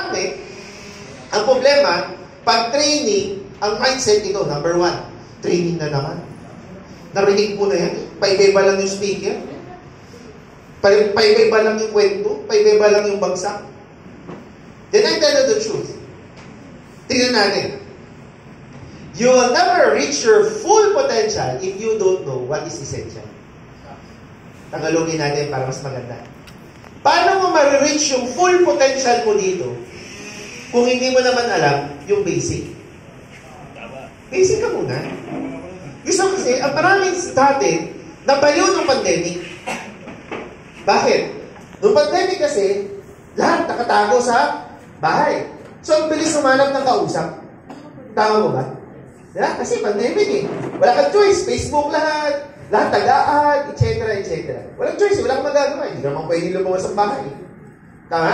marami, ang problema, pag training, ang mindset ito, number 1, training na naman. Narinig mo na yan. Paiba lang yung speaker. Paiba lang yung kwento. Paiba lang yung bagsak. Then I tell you the truth. Tingnan natin. You will never reach your full potential if you don't know what is essential. Tagalogin natin para mas maganda. Paano mo ma-reach yung full potential mo dito kung hindi mo naman alam yung basic? Basic ka muna. Gusto kasi, ang maraming dati, nabaliw ng pandemic. Bakit? Noong pandemic kasi, lahat nakatago sa bahay. So, ang bilis sumanap ng kausap. Tama mo ba? Yeah, kasi pandemic eh. Wala kang choice. Facebook lahat tagaan, etc. Walang choice. Wala kang magagawa. Hindi naman pwede lumabas ang bahay. Tama?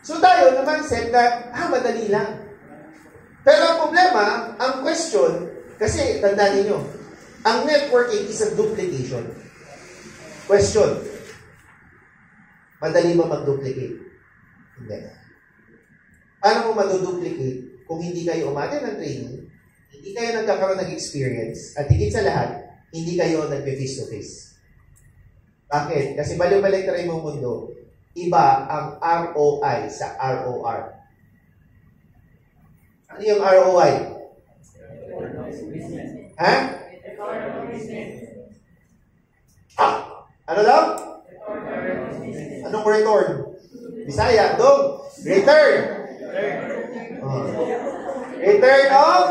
So, tayo naman set na, madali lang. Pero ang problema, ang question, kasi tandaan ninyo, ang networking is a duplication. Question, madali ba mag-duplicate? Hindi. Paano mo mag-duplicate kung hindi kayo umate ng training, hindi kayo nagkakaroon ng experience, at higit sa lahat, hindi kayo nagpe-face-to-face? Bakit? Kasi balik-balik na rin mong mundo, iba ang ROI sa ROR. Ano yung ROI? Ha? Ano daw? Anong return? Bisaya, dong. Return. Return of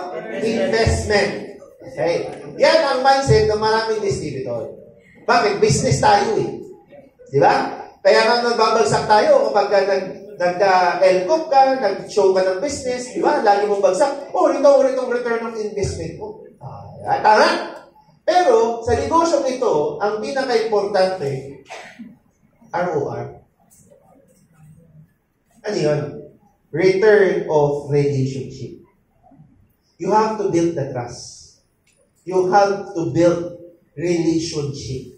investment. Okay. Yan ang mindset ng maraming distributor. Bakit? Business tayo eh. Di ba? Kaya nga nagbabagsak tayo kapag nag-LCOP ka, nag-show ka ng business, di ba? Lagi mong bagsak. Itong return of investment mo. Tama? Pero, sa negosyo ito, ang pinaka-importante, ROR. Ano yun? Return of relationship. You have to build the trust. You have to build relationship.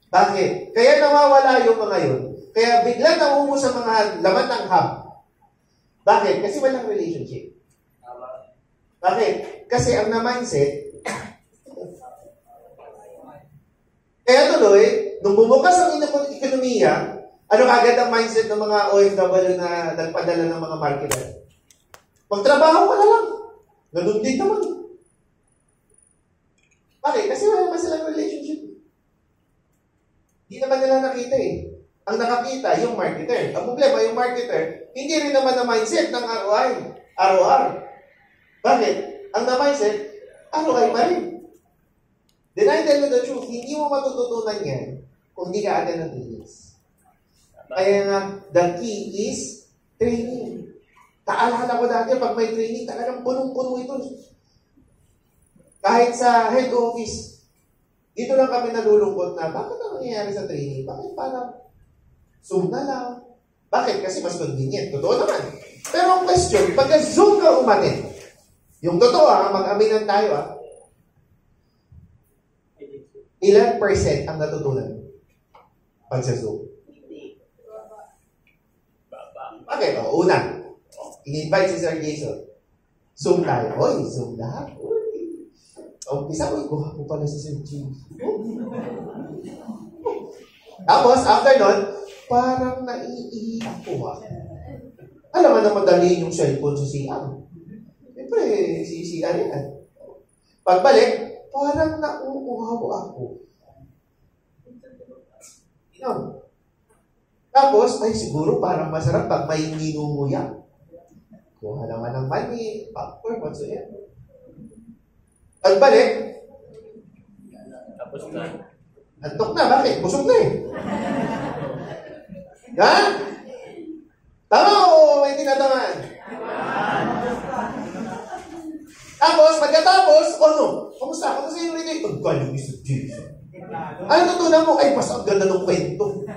Bakit? Kaya nawawala yung mga yun. Kaya bigla naumo sa mga laman ng hub. Bakit? Kasi walang relationship. Bakit? Kasi ang na-mindset, kaya tuloy, nung bumukas ang ekonomiya, ano kagad ang mindset ng mga OFW na nagpadala ng mga marketer? Magtrabaho ka na lang. Ganun din naman. Bakit? Kasi wala naman silang relationship. Hindi naman nila nakita eh. Ang nakakita, yung marketer. Ang problema, yung marketer, hindi rin naman ang mindset ng ROR. Bakit? Ang na-mindset, ROI pa rin. Then I tell you the truth, hindi mo matututunan yan kung hindi ka attend ng trainings. Kaya nga, the key is training. Taalala ko dati, pag may training, talagang punong-puno ito. Kahit sa head office, dito lang kami nalulungkot na, bakit ang nangyayari sa training? Bakit parang Zoom na lang? Bakit? Kasi mas convenient. Totoo naman. Pero ang question, pagka Zoom ka umatin, yung totoo mag-aminan tayo ilan % ang natutunan pag sa Zoom? Bakit? Una, in-invite si Sir Jason. Zoom tayo. Zoom lahat. Isa ko pala si Sir Jason. Tapos, after nun, parang naiiyak ko Alam mo na madali yung cellphone sa CR. Siyempre, si CR yan. Pagbalik, parang nauuhaw ako. Tapos, siguro parang masarap pag may minumuya. Kuha naman ng mani, popcorn, whatsoever. Pagbalik, tapos na. Antok na, bakit? Busog na eh. Ha? Tama o may tinatamaan? Tapos, pagkatapos, Kamusta? Kamusta yung rin ito? Galing ni Sir Jason. Ano tutunan mo? Mas ang ganda ng kwento.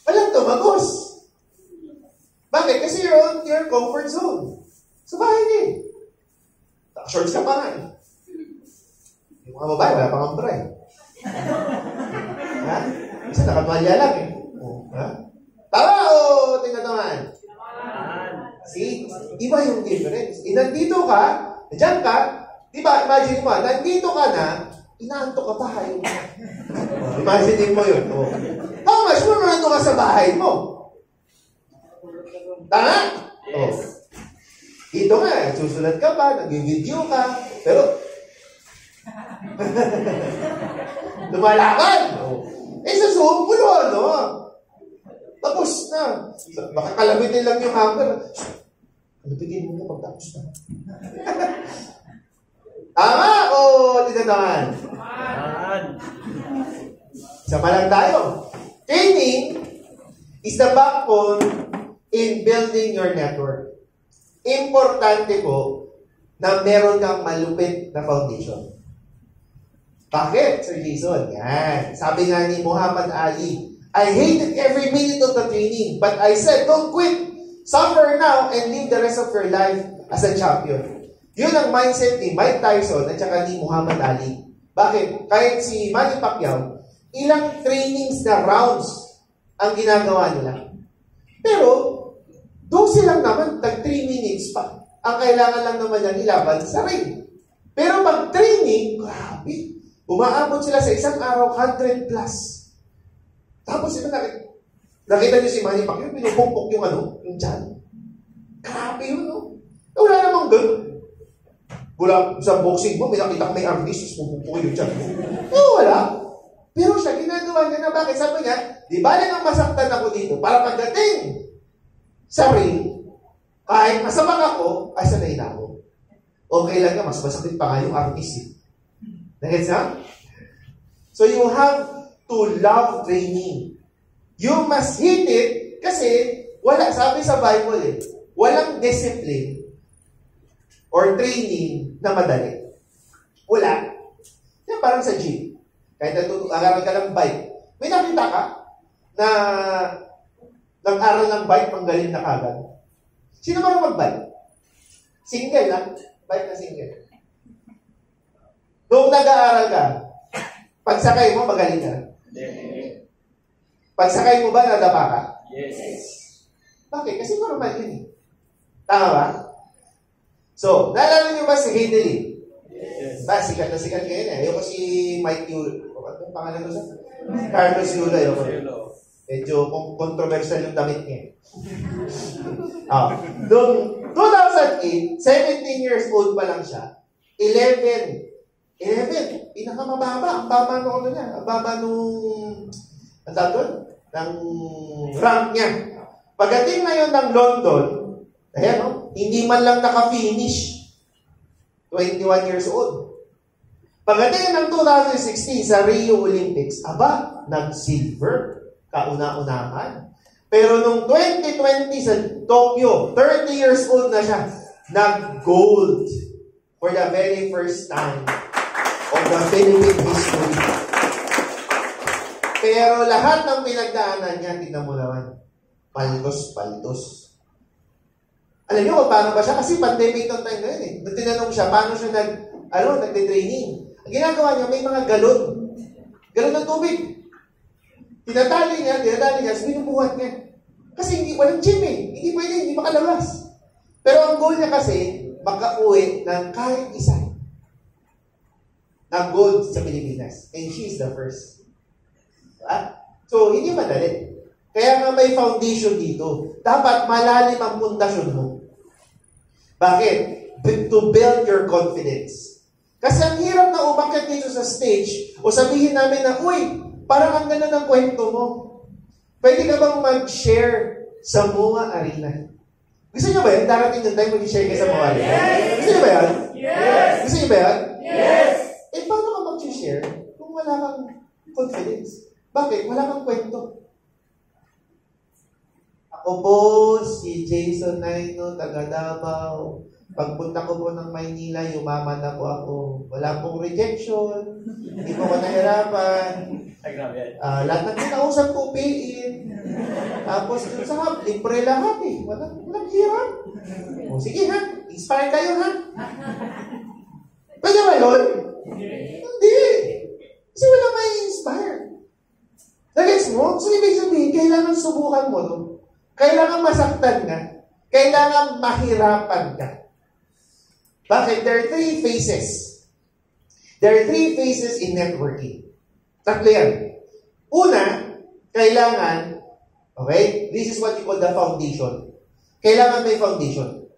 Walang tumagos. Bakit? Kasi you're on your comfort zone. Sa bahay niya eh. Shorts ka pa nga eh. Yung mga babae, wala pang ambra eh. Kasi nakatwalya lang eh. Oh, ha? Tama o tinatamaan? See? Iba yung difference. Nandito ka, nandiyan ka, di ba, imagine mo, nandito ka na, inaanto ka pa, ayaw mo. Imagine mo yun. Oh. How much more nandito ka sa bahay mo? Tama? Oh. Dito nga, susulat ka pa, nag-video ka, pero lumalakad. Oh. Sa Zoom, pulo, no? Tapos na. Baka kalabitin lang yung hammer. Kalabitin mo na pagtapos na. Tama o tinatamaan? Sama lang tayo. Training is the backbone in building your network. Importante po na meron kang malupit na foundation. Bakit, Sir Jason? Yan. Sabi nga ni Muhammad Ali, I hated every minute of the training, but I said, don't quit. Suffer now and live the rest of your life as a champion. Yun ang mindset ni Mike Tyson at saka ni Muhammad Ali. Bakit? Kahit si Manny Pacquiao, ilang trainings na rounds ang ginagawa nila. Pero, 12 lang naman, tag 3 minutes pa. Ang kailangan lang naman niyang ilaban sa ring. Pero pag training, grabe. Umaabot sila sa isang araw, 100 plus. Tapos ito, nakita niyo si Manny Pacquiao, pinupukpok yung tiyan. Grabe yun, no? Wala namang ganun. Wala sa boxing mo, may nakita may artist, pupukpukin yung tiyan mo. Wala. Pero siya, ginagawa niya na bakit? Sabi niya, di ba lang ang masaktan ako dito? Para pagdating sa ring, kahit masabak ako, ay sanay na ako. Okay lang nga, mas masakit pa nga yung artist. Nagets na? So you have to love training. You must hit it kasi wala, sabi sa Bible walang discipline or training na madali. Wala. Yan parang sa gym. Kahit nag-aral ka ng bike, may nakita ka na nag-aral ng bike, panggaling na kagad. Sino ba mag-bike? Single lang. Bike na single. Noong nag-aaral ka, pagsakay mo, magaling ka. Pagsakay mo ba, nadapa ka? Yes. Bakit? Kasi normal yun eh. Tama ba? So, naalala niyo ba si Hideli? Yes. Sikat na sikat ngayon eh. Ayoko si Mike Yul. Ano pangalan ko sa? Carlos Yul. Ayoko. Medyo controversial yung damit niya. Noong 2008, 17 years old pa lang siya. 11. Pinakamababa. Ang baba nung ano niya. Ang baba nung ang tawag doon? Ng rank niya. Pagdating ngayon ng London, ayan o, hindi man lang naka-finish. 21 years old. Pagdating ng 2016 sa Rio Olympics, aba, nag-silver. Kauna-unahan. Pero nung 2020 sa Tokyo, 30 years old na siya, nag-gold for the very first time of the Philippine history. Pero lahat ng pinagdaanan niya, tignan mo naman, paldos. Alam niyo kung paano ba siya? Kasi pandemic ng time na yun eh. Nung tinanong siya, paano siya nagde-training? Ang ginagawa niya, may mga galon ng tubig. Tinatali niya, binubuhat niya. Kasi walang gym eh. Hindi pwede, hindi makalabas. Pero ang goal niya kasi, makauwi ng kahit isa na gold sa Pilipinas. And she is the first. So, hindi madali. Kaya nga may foundation dito. Dapat malalim ang pundasyon mo. Bakit? To build your confidence. Kasi ang hirap na umakyat dito sa stage o sabihin namin na, uy, parang ang ganda ng kwento mo. Pwede ka bang mag-share sa MOA Arena? Gusto niyo ba yan? Darating yung time mag-share kayo sa MOA Arena? Yes! Gusto niyo ba yan? Yes! Gusto niyo ba yan? Yes! Paano ka mag-share kung wala kang confidence? Bakit? Wala kang kwento. Ako po, si Jason Naino, taga Davao. Pagpunta ko po ng Maynila, yumaman na po ako. Wala pong rejection. Hindi po ko nahirapan. Lahat ng kinausap ko, pay-in. Tapos dun sa hub, libre lahat eh. Walang hirap. O sige ha, inspire kayo ha. Pwede ba yun? Hindi. Kasi wala may inspire. Nagets mo? So ibig sabihin, kailangan susubukan mo, no? Kailangan masaktan ka. Kailangan mahirapan ka. Bakit? There are three phases. There are three phases in networking. Tatlo yan. Una, kailangan, okay, this is what you call the foundation. Kailangan may foundation.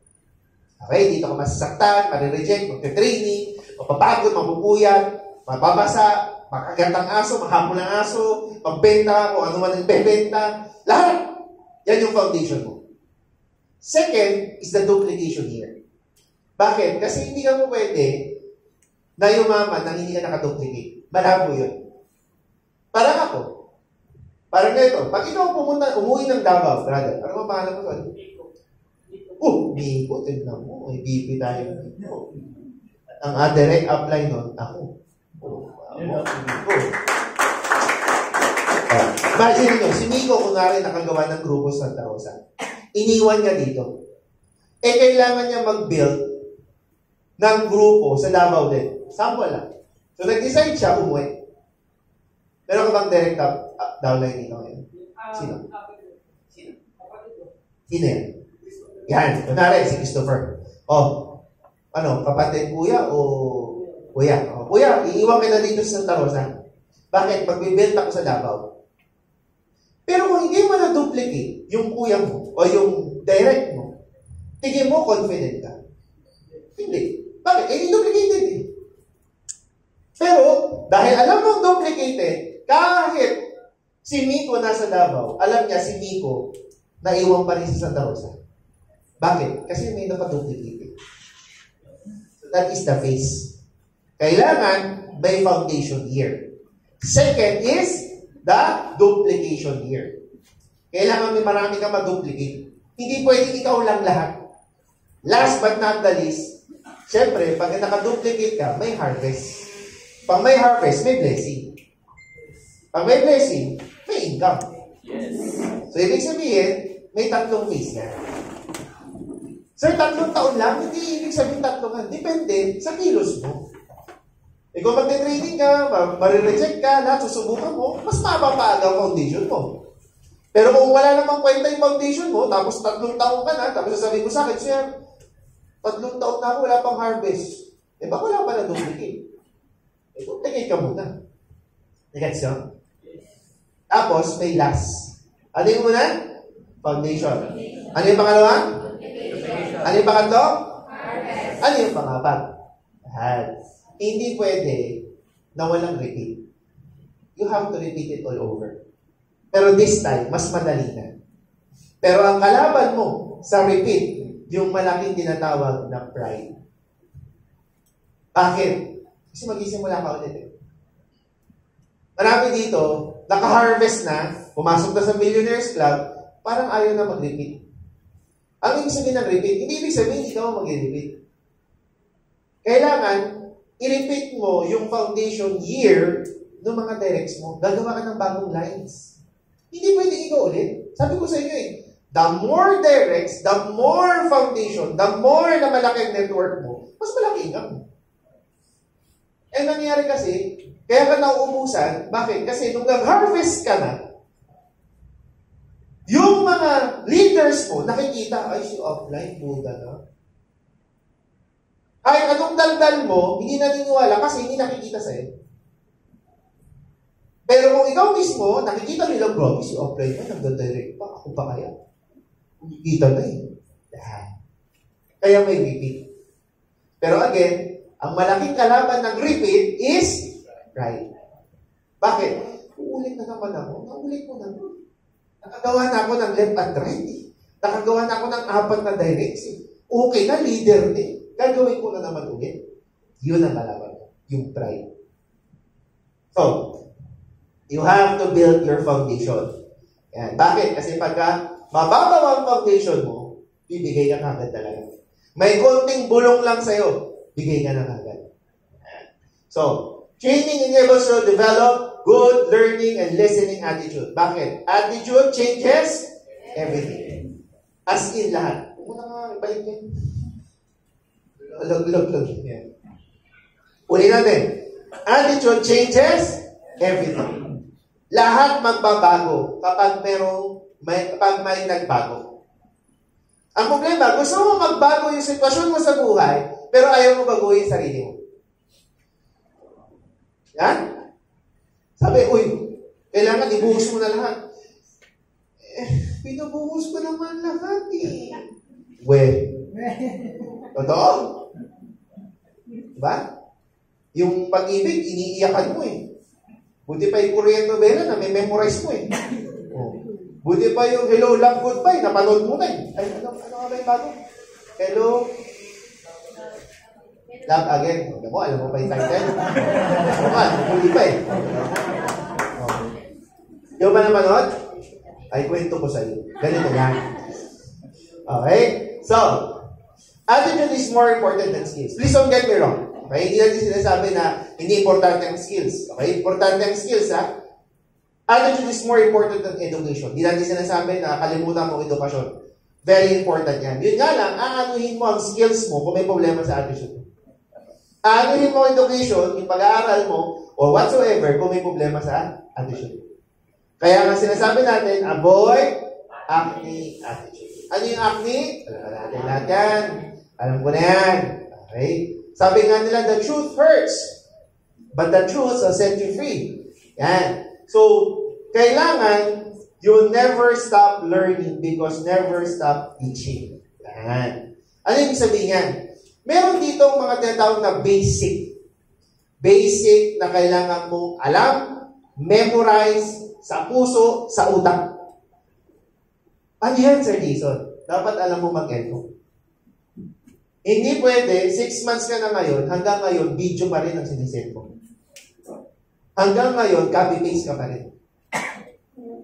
Okay, dito ka masasaktan, marireject, magte-training, mapapagod, mapupuyat, mababasa, makagat ang aso, mahapon ang aso, magbenta, kung ano man ang bebenta, lahat. Yan yung foundation mo. Second is the duplication here. Bakit? Kasi hindi ka mo pwede na yumaman nang hindi ka nakaduplicate. Malabo yun. Parang ako. Parang ganito. Pag ikaw umuwi ng Davao, brother, ano ba pangalan mo doon? Miko, tignan mo. May BP tayo. Ang direct apply nun, ako. Miko. Imagine nyo, si Miko, kunwari nakagawa ng grupo sa Santa Rosa. Iniwan niya dito. Kailangan niya mag-build ng grupo sa Davao din. Sample lang. So, nag-decide siya, umuwi. Meron ka bang direct downline dito ngayon? Sino? Sino yan? Yan. Kunwari, si Christopher. Kapatid kuya o kuya? Kuya, iiwan kita dito sa Santa Rosa. Bakit? Mag-build ako sa Davao. Pero kung hindi mo na-duplicate yung kuya mo o yung direct mo, tingin mo confident ka. Hindi. Bakit? Duplicated eh. Pero, dahil alam mo duplicated, kahit si Miko nasa Davao, alam niya si Miko na iwan pa rin sa Santa Rosa. Bakit? Kasi may napaduplicate. So that is the phase. Kailangan may foundation here. Second is the duplication here. Kailangan may marami kang maduplicate. Hindi pwedeng ikaw lang lahat. Last but not the least, syempre, pag nakaduplicate ka, may harvest. Pag may harvest, may blessing. Pag may blessing, may income. Yes. So, ibig sabihin, may tatlong phase na. Sir, 3 taon lang? Hindi ibig sabihin 3 ka. Depende sa kilos mo. Kung magte-training ka, marireject ka, lahat susubukan mo, mas mapapaaga ang foundation mo. Pero kung wala namang kwenta yung foundation mo, tapos 3 taon ka na, tapos sasabihin mo sa akin, Sir, 3 taon na ako, wala pang harvest. Baka wala pa na duplicate. Duplicate ka muna. Nagets yun? Tapos, may last. Ano yung muna? Foundation. Ano yung pangalawa? Ano yung pangatlo? Harvest. Ano yung pangapat? Hindi pwede na walang repeat. You have to repeat it all over. Pero this time, mas madali na. Pero ang kalaban mo sa repeat, yung malaking tinatawag na pride. Bakit? Kasi mag-isimula ka ulit eh. Marami dito, naka-harvest na, pumasok na sa Millionaires Club, parang ayaw na mag-repeat. Ang ibig sabihin ng repeat, hindi ibig sabihin hindi ka mag-repeat. Kailangan, i-repeat mo yung foundation year ng mga directs mo. Gagawa ka ng bagong lines. Hindi pwede ikaw ulit. Sabi ko sa inyo the more directs, the more foundation, the more na malaki ang network mo, mas malaki income mo. Nangyari kasi, kaya ka nauubusan. Bakit? Kasi nung nag-harvest ka na, yung mga leaders mo, nakikita, ay, si offline, buda na. Kahit anong daldal mo, hindi naniniwala kasi hindi nakikita sa'yo. Pero kung ikaw mismo, nakikita nila, bro, si offline pa, nagdadirect pa, ako pa kaya? Kita na eh. Kaya may repeat. Pero again, ang malaking kalaban ng repeat is pride. Bakit? Uulit na naman ako. Naulit ko na. Nakagawa na ako ng left and right. Nakagawa na ako ng 4 na directs. Okay na, leader din. Gagawin ko na naman ulit. Yun ang kalaban. Yung pride. So, you have to build your foundation. Yan. Bakit? Kasi pagka mababaw ang foundation mo, bibigay ka kagad talaga. May konting bulong lang sa'yo, bigay ka na kagad. So, training enables you to develop good learning and listening attitude. Bakit? Attitude changes everything. As in lahat. Muna nga, balik yan. Log. Yan. Uli natin. Attitude changes everything. Lahat magbabago kapag may nagbago. Ang problema, gusto mo magbago yung sitwasyon mo sa buhay, pero ayaw mo baguhin yung sarili mo. Yan? Sabi, kailangan ibuhos mo na lahat. Pinubuhos ko naman lahat eh. Totoo? Diba? Yung pag-ibig, iniiyakan mo eh. Buti pa yung Korean novela na may memorize mo eh. Buti pa yung Hello, Love, Goodbye, napanood mo na eh. Ay, ano nga ba yung bago? Hello, Love Again. Alam mo pa yung title? Buti pa eh. Yung ba napanood? Ay, kwento ko sa iyo. Ganito yan. Okay? So, attitude is more important than skills. Please don't get me wrong. Okay? Hindi natin sinasabi na hindi importante ang skills. Okay? Importante ang skills, ha? Attitude is more important than education. Hindi natin sinasabi na kalimutan mo edukasyon. Very important yan. Yun nga lang, aanuhin mo ang skills mo kung may problema sa attitude. Aanuhin mo ang education, yung pag-aaral mo, or whatsoever, kung may problema sa attitude. Kaya nga sinasabi natin, avoid acne attitude. Ano yung acne? Alam natin lahat yan. Alam ko na yan. Okay? Sabi nga nila, the truth hurts. But the truth will set you free. Yan. So, kailangan, you never stop learning because never stop teaching. Yan. Ano yung sabihin yan? Meron dito mga tinatawag na basic. Basic na kailangan mong alam, memorize, sa puso, sa utak. Ano yan, Sir Jason? Dapat alam mo mag-eto. Hindi pwede, 6 months ka na ngayon, hanggang ngayon, video pa rin ang sinisend mo. Hanggang ngayon, copy-paste ka pa rin.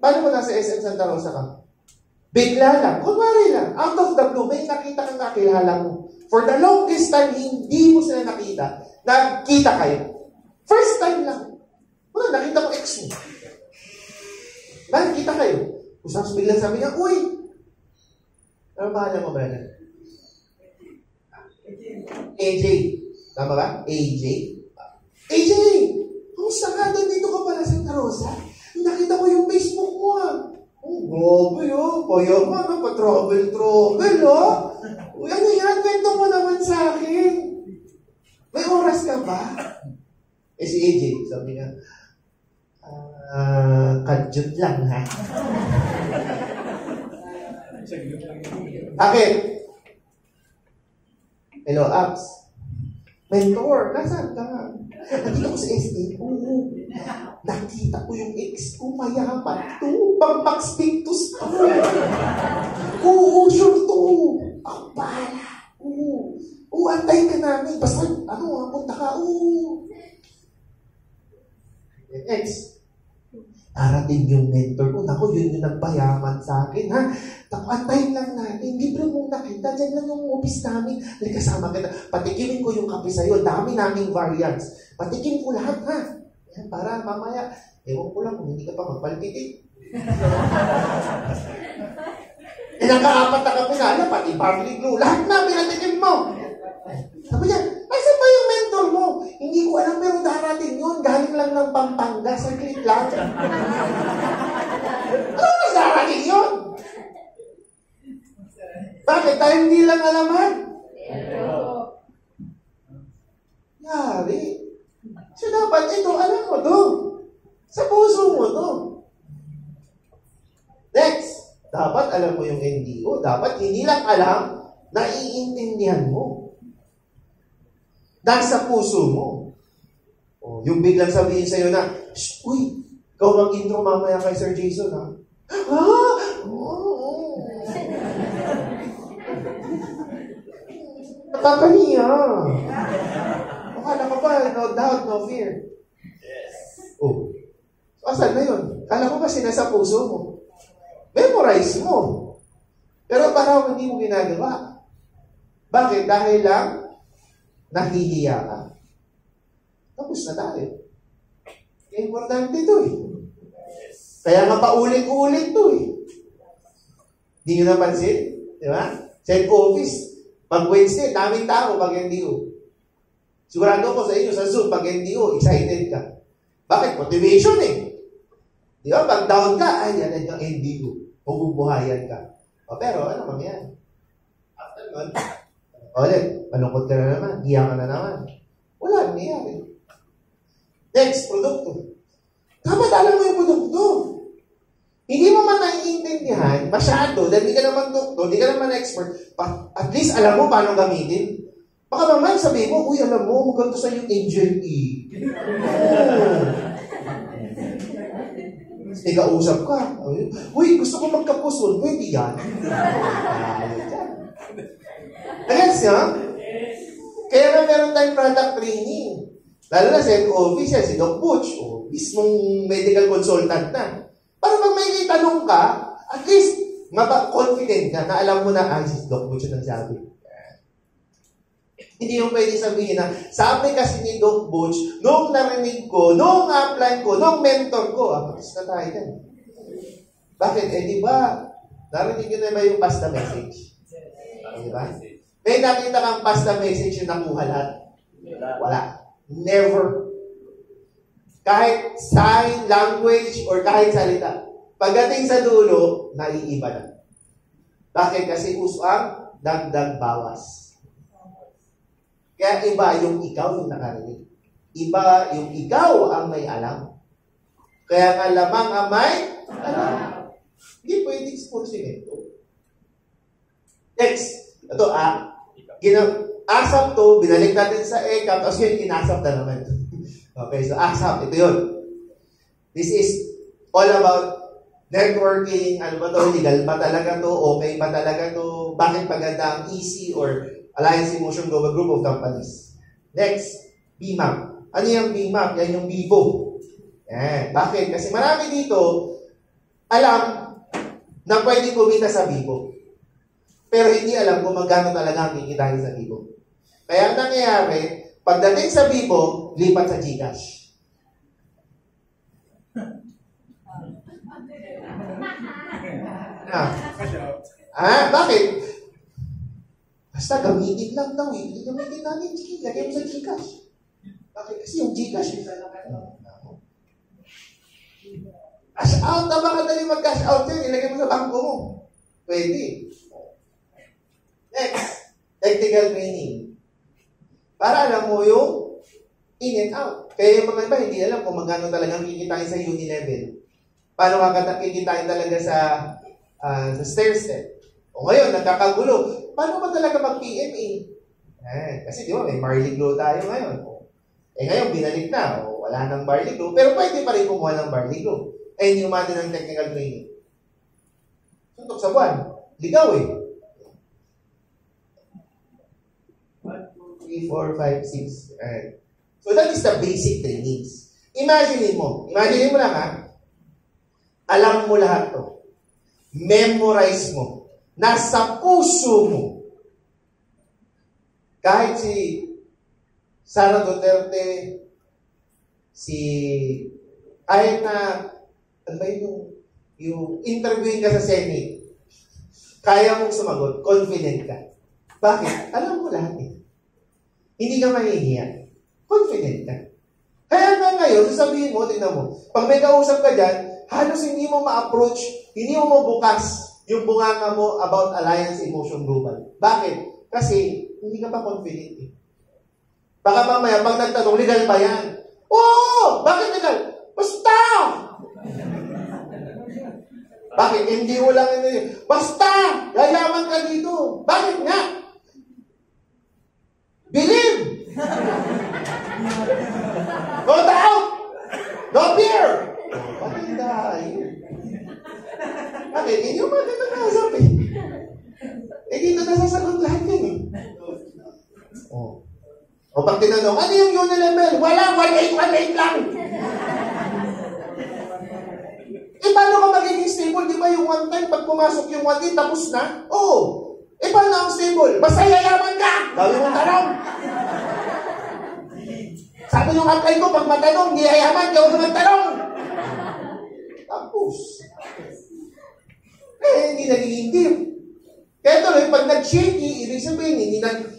Paano mo nasa SM Santa Rosa ka? Bigla lang, kunwari lang, out of the blue, may nakita kang nakilala mo. For the longest time, hindi mo sila nakita. Nagkita kayo. First time lang. Nakita mo ex mo. Nakita kayo. Usang biglang sabi niya, ano pangalan mo ba na? AJ. Tama ba? AJ? AJ! Kumusta ka? Dito ka pala sa Santa Rosa? Nakita ko yung Facebook mo grabe payaman pa-trouble, ano yan? Kwento mo naman sa akin. May oras ka ba? Si AJ, sabi niya, kadyot lang, ha? Akin. Hello, Abs. Mentor, nasaan ka? Nakita ko sa SD. Oo. Nakita ko yung ex ko, mayaman to. Pang-pax-pictus to. Oo, sure to. Ako bahala. Oo, antay ka namin. Basta, punta ka. Oo. Ex. Darating yung mentor ko. Naku, yun yung nagpayaman sa akin, ha? Naku, antayin lang natin. Libre mong nakita. Diyan lang yung office namin. Kasama kita. Patikimin ko yung kape sa'yo. Dami naming variants. Patikim ko lahat, ha? Yan, para mamaya, ewan ko lang kung hindi ka pa magpalpitin. Nakaapat na kape na, pati barley glue. Lahat na, pinatikim mo. Sabi niya, asa ba yung mentor mo? Hindi ko alam, pero darating yun. Galing lang ng Pampanga, saglit lang. Ano mas darating yun? Bakit? Tayo hindi lang alaman. Yari. So dapat ito, alam mo to. Sa puso mo to. Next, dapat alam mo yung NDO. Dapat hindi lang alam, naiintindihan mo. Nasa puso mo. Yung biglang sabihin sa'yo na, ikaw mag-intro mamaya kay Sir Jason, ha? Nakakaniya. Akala ka ba, no doubt, no fear. Asan na yun? Kala ko ba sinasa puso mo? Memorize mo. Pero parang hindi mo ginagawa. Bakit? Dahil lang, nahihiya ka. Tapos na tayo. Importante ito eh. Kaya nga paulit-ulit ito eh. Hindi nyo napansin? Di ba? Sa office, pag Wednesday, daming tao pag NDO. Sigurado ko sa inyo, sa Zoom, pag NDO, excited ka. Bakit? Motivation eh. Di ba? Pag down ka, ay, yan yung NDO. Mabubuhayan ka. O, pero, ano mangyayari? After nun, ulit, malungkot ka na naman, iyak ka na naman. Wala, nangyayari. Next, produkto. Dapat alam mo yung produkto. Hindi mo man naiintindihan, masyado, dahil hindi ka naman doktor, hindi ka naman expert, at least alam mo paano gamitin. Baka naman sabihin mo, uy, alam mo, maganda sa yung Angel E. Ikausap ka. Uy, gusto ko magkapuson. Pwede yan. Ayos yan. Kaya na meron tayong product training. Lalo na sa office yan, si Doc Butch, o mismong medical consultant na. Para pag may tanong ka, at least, confident ka na alam mo na, si Doc Butch yung nagsabi. Hindi yung pwede sabihin na, sabi kasi ni Doc Butch, nung narinig ko, nung apply ko, nung mentor ko, makas na tayo yan. Bakit? Di ba, narinig nyo na ba yung pasta message? Di ba? May nakita kang pasta message yung nakuha lahat? Wala. Never. Kahit sign, language, or kahit salita. Pagdating sa dulo, naiiba na. Bakit? Kasi uso ang dagdag bawas. Kaya iba yung ikaw yung nakarinig. Iba yung ikaw ang may alam. Kaya nga lamang ang may alam. Hindi pwedeng sponsimento. Next. Ito asap to, binalik natin sa ECAP, tapos yun, inasap na naman. Okay, so asap, ito yun. This is all about networking, ano ba to, legal ba talaga to, okay ba talaga to, bakit maganda ang EC or Alliance Emotion Global Group of Companies. Next, BMAP. Ano yung BMAP? Yan yung Vivo. Yan. Bakit? Kasi marami dito alam na pwede kumita sa Vivo. Pero hindi alam kung magkano talaga ang kikitain sa Vivo. Kaya ang nangyayari, pagdating sa Vivo, lipat sa GCash. Bakit? Basta gamitin lang daw eh. Gamitin natin GCash. Lagay mo sa GCash. Bakit? Kasi yung GCash yung cash out na baka dali mag-cash out yun. Ilagay mo sa bangko mo. Pwede. Next, technical training. Para alam mo yung in and out. Kaya yung mga iba, hindi alam kung magkano talagang kikitain sa uni level. Paano ka kikitain talaga sa stair step. O ngayon, nagkakagulo. Paano ba talaga mag-PMA? Kasi di ba, may barley glow tayo ngayon. Ngayon, binalik na. Wala nang barley glow. Pero pwede pa rin kumuha ng barley glow. Yung mali ng technical training. Suntok sa buwan. Ligaw eh. 1, 2, 3, 4, 5, 6. So that is the basic trainings. Imagine mo lang ha. Alam mo lahat to. Memorize mo. Nasa puso mo. Kahit si Sara Duterte, kahit na, ano ba yung interviewing ka sa Senate, kaya mong sumagot, confident ka. Bakit? Alam mo lahat eh. Hindi ka mahihiya. Confident ka. Kaya nga ngayon, sasabihin mo, tingnan mo, pag may kausap ka dyan, halos hindi mo ma-approach, hindi mo mabukas yung bunganga mo about Alliance Emotion Global. Bakit? Kasi hindi ka pa confident eh. Baka mamaya, pag nagtanong, legal ba yan? Oo! Bakit legal? Basta! Bakit? Hindi mo lang ito yun. Basta! Yayaman ka dito. Bakit nga? Believe! No doubt! No fear! Bakit dahil? Bakit? Hindi mo bakit nakasap eh. Dito nasasagot lahat yan eh. O pag tinanong, ano yung unilevel? Wala, 1.8 lang! Paano ka magiging stable? Di ba yung one time, pag pumasok yung 1.8, tapos na? Oo. Paano ang stable? Basta yayaman ka! Gawin mong tanong! Sabi nung apply ko, pag matanong, hindi yayaman, gawin mo magtanong! Tapos. Hindi nagiging deal. Kaya tuloy, pag nag-shaky, ibig sabihin, hindi na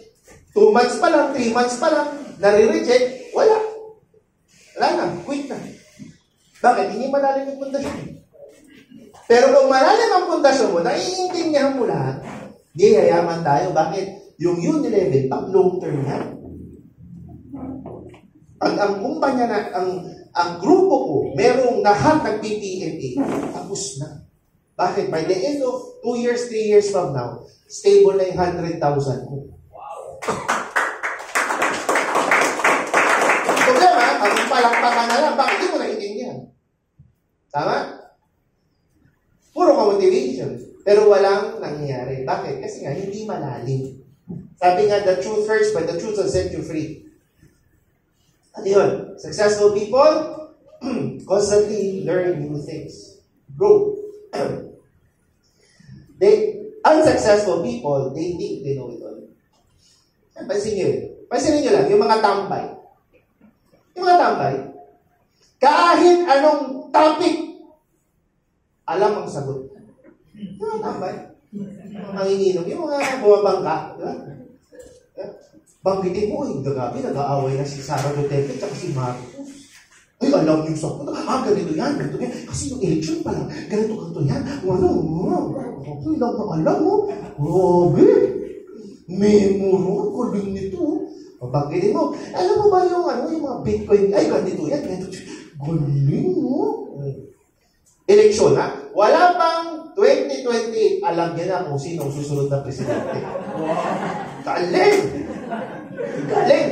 2 months pa lang, 3 months pa lang, nare-reject, wala. Wala na, quit na. Bakit? Hindi malalim yung pundasyon. Pero kung malalim ang pundasyon mo, naiintindihan mo lahat, hindi, yayaman tayo. Bakit? Yung Unilevel, pang long term yan. Ang kumpanya na, ang grupo ko, merong lahat ng PPMA, tapos na. Bakit? By the end of 2 years, 3 years from now, stable na yung 100,000 ko. Problema, pag palakpakan na lang, bakit di mo naiintindihan? Tama? Puro ka motivation. Pero walang nangyayari. Bakit? Kasi nga, hindi malalim. Sabi nga, the truth hurts, but the truth will set you free. Ano yun? Successful people constantly learn new things. Grow. Unsuccessful people, they think they know it all. Pansinin nyo lang, yung mga tambay. Yung mga tambay, kahit anong topic, alam ang sagot. Yung mga tambay, manginginom, yung mga bumabangka, diba? Banggitin mo, yung gagabi, nag-aaway na si Sara Duterte at si Marcos. Ay, alam niyo sa puto. Ganito yan. Kasi yung election pa lang, ganito yan. Ito lang na alam mo. Grabe. Memoro, galing nito. Banggitin mo. Alam mo ba yung mga Bitcoin? Ay, ganito yan. Galing mo. Eleksyon, ha? Wala pang 2028. Alam niya na kung sino ang susunod na presidente. Galing! Galing!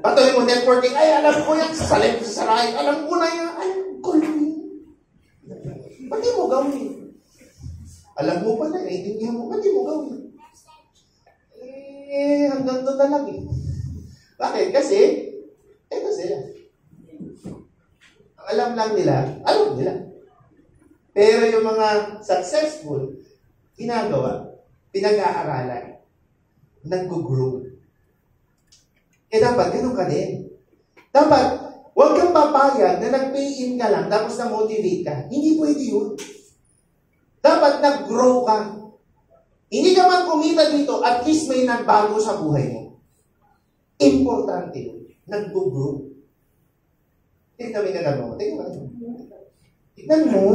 Patuloy mo networking, ay alam ko yan, sasalim ko sa sarayan, alam ko na yan, alam ko lang. Ba't mo gawin? Alam mo pala, naiintindihan mo, ba't mo gawin? Hanggang doon na lang eh. Bakit? Kasi, eto sila. Ang alam lang nila, alam nila. Pero yung mga successful, ginagawa, pinag-aaralan, nag-grow. Dapat, ganun ka din. Dapat, huwag kang papayag na nag-pay-in ka lang tapos na-motivate ka. Hindi pwede yun. Dapat nag-grow ka. Hindi ka man kumita dito, at least may nagbago sa buhay mo. Importante yun. Nag-grow. Tignan mo yung nagano mo. Tignan mo. Tignan mo.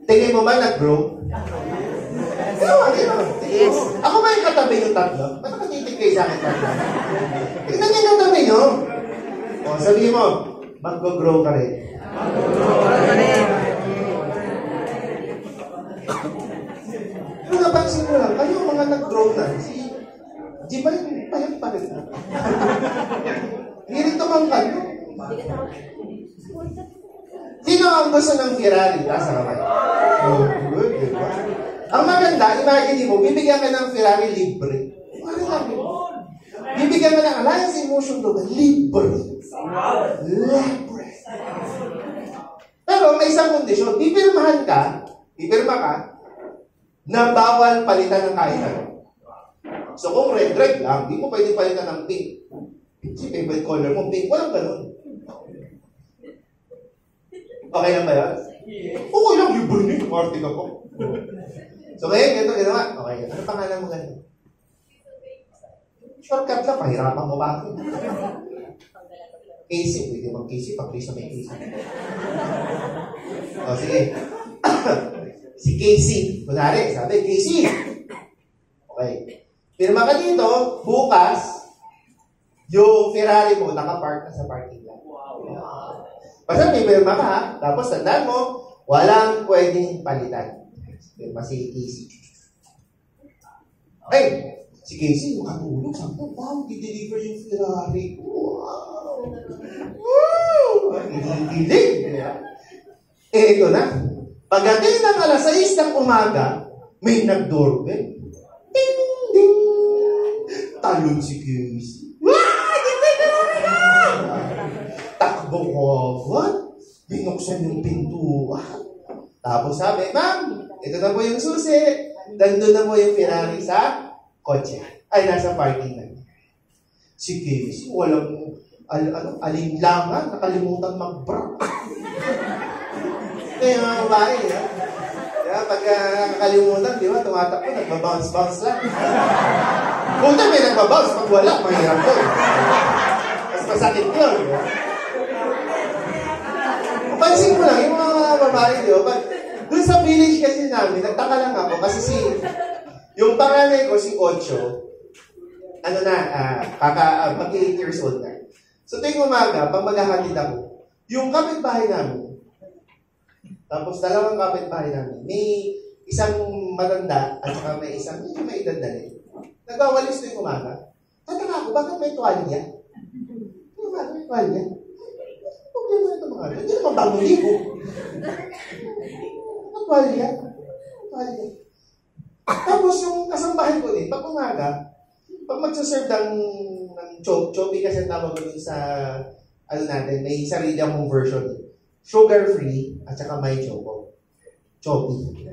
Tingin mo ba nag-grow? Yes. Ako ba yung katabi yung tatlo? Ba't nakatitig kayo sa akin tatlo? Tignan niyo yung katabi nyo. O, sabihin mo, mag-grow ka rin. Pero napansin ko lang, kayo mga nag-grow na, si Jiba yung payag pa rin. Hindi rin tumangkad, no? Sino ang gusto ng Ferrari? Nasa kamay. Oh, good, diba? Ang maganda, imagine mo, bibigyan ka ng Ferrari libre. Ano lang yun? Bibigyan ka ng Alliance Emotion Logo, libre. Libre. Pero may isang kondisyon, pipirma ka, na bawal palitan ng kahit ano. So kung red lang, di mo pwede palitan ng pink. Si favorite color mo, pink, walang ganun. Okay lang ba yun? Okay lang, libre niyo, marty ka po. So ngayon, ito ginawa. Okay, ano pangalan mo ganito? Shortcut lang, pahirapan mo ba ako? Casey, pwede bang Casey? Pag-please na may Casey. O, sige. Si Casey. Kunwari, sabi, Casey. Okay. Pirma ka dito, bukas, yung Ferrari mo, nakapark na sa parking lot. Basta may pirma ka, ha? Tapos, tandaan mo, walang pwedeng palitan. Pirma si Casey. Ay, si Casey, makatulog. Sabi ko, wow, di-deliver yung Ferrari. Wow! Woo! Hilig! Ito na. Pagdating ng alas 6 ng umaga, may nag-doorbell. Ding! Ding! Talon si Casey. Wow! Di-deliver na! Takbo ko agad. Binuksan yung pintuan. Tapos sabi, ma'am, ito na po yung susi. Nandun na mo yung Ferrari sa kotse. Ay, nasa parking na. Si Casey, walang alinlangan, nakalimutan mag-brake. Ito yung mga babae, ha? Kaya pagka nakakalimutan, di ba, tumatakbo, nagbabounce-bounce lang. Kung may nagbabounce, pag wala, mahirap ko. Mas masakit yun. Pansin ko lang, yung mga babae, di ba? Doon sa village kasi namin, nagtaka lang ako kasi yung panganay ko, si Ocho, mag-8 years old na. So, tuwing umaga, pag maghahatid ako, yung kapitbahay namin, tapos dalawang kapitbahay namin, may isang matanda at saka may isang medyo may edad na rin. Nagwawalis tuwing umaga. Tataka ako, bakit may tuwalya? Yung umaga may tuwalya. Problema na ito mga ito. Hindi naman bagong libo. Tuwalya. Tuwalya. Tapos yung kasambahan ko din, pag umaga, pag magsaserve ng choppy kasi tawag ko sa natin, may sarili akong version. Sugar-free at saka may choco. Choppy.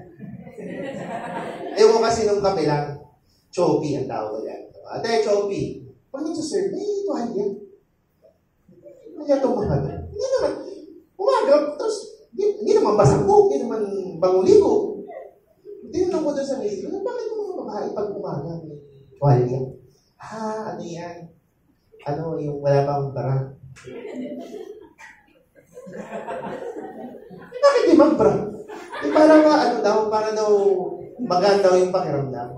Ewan kasi nung kape lang, choppy ang tawag yan. Ate, choppy. Pag nagsaserve, may tuwalya. Hindi itong mga ito. Hindi naman. Umaga, tapos, hindi naman basang buhok, hindi naman banguligo. Tinanong ko doon sa misis, bakit yung mga babae pag umaga may tuwalya? Ano yan? Ano, yung wala pang bara? Bakit di mag-bra? Para daw maganda yung pakiramdam.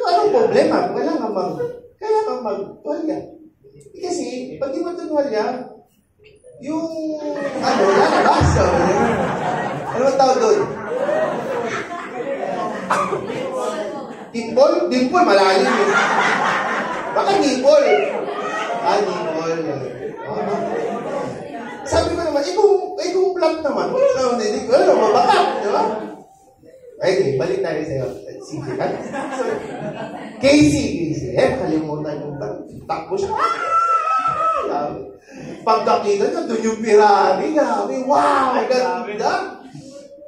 Anong problema? Kaya kang mag-tuwalya. Kasi, pag di mag-tuwalya, yung, lalabas. Ano ang tawag doon? Dimple? Dimple, malalim yun. Baka nipple. Nipple. Sabi ko naman, kung flat naman, mabakat, di ba? Okay, balik tayo sa'yo. Sige, Casey. Kalimutan yung takbo siya. Pagkakita niya, doon yung Ferrari. Grabe, wow, ganda.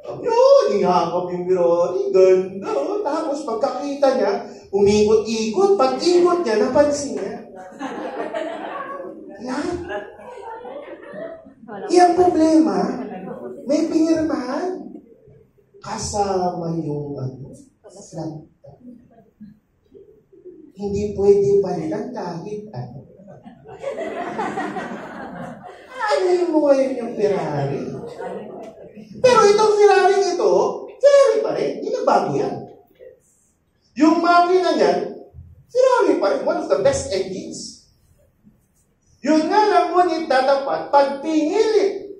Yun, ihakap yung Ferrari. Ganda. Tapos pagkakita niya, umikot-ikot. Pag-ikot niya, napansin niya. Yan. Iyang problema, may pinirmahan. Kasama yung flat. Hindi pwede palitan kahit ano. Ano mo ngayon yung Ferrari? Pero itong Ferrari ito, Ferrari pa rin. Hindi nagbago yan. Yung makina niyan, Ferrari pa rin. One of the best engines. Yun nga lang ngunit tatapat pag pinilit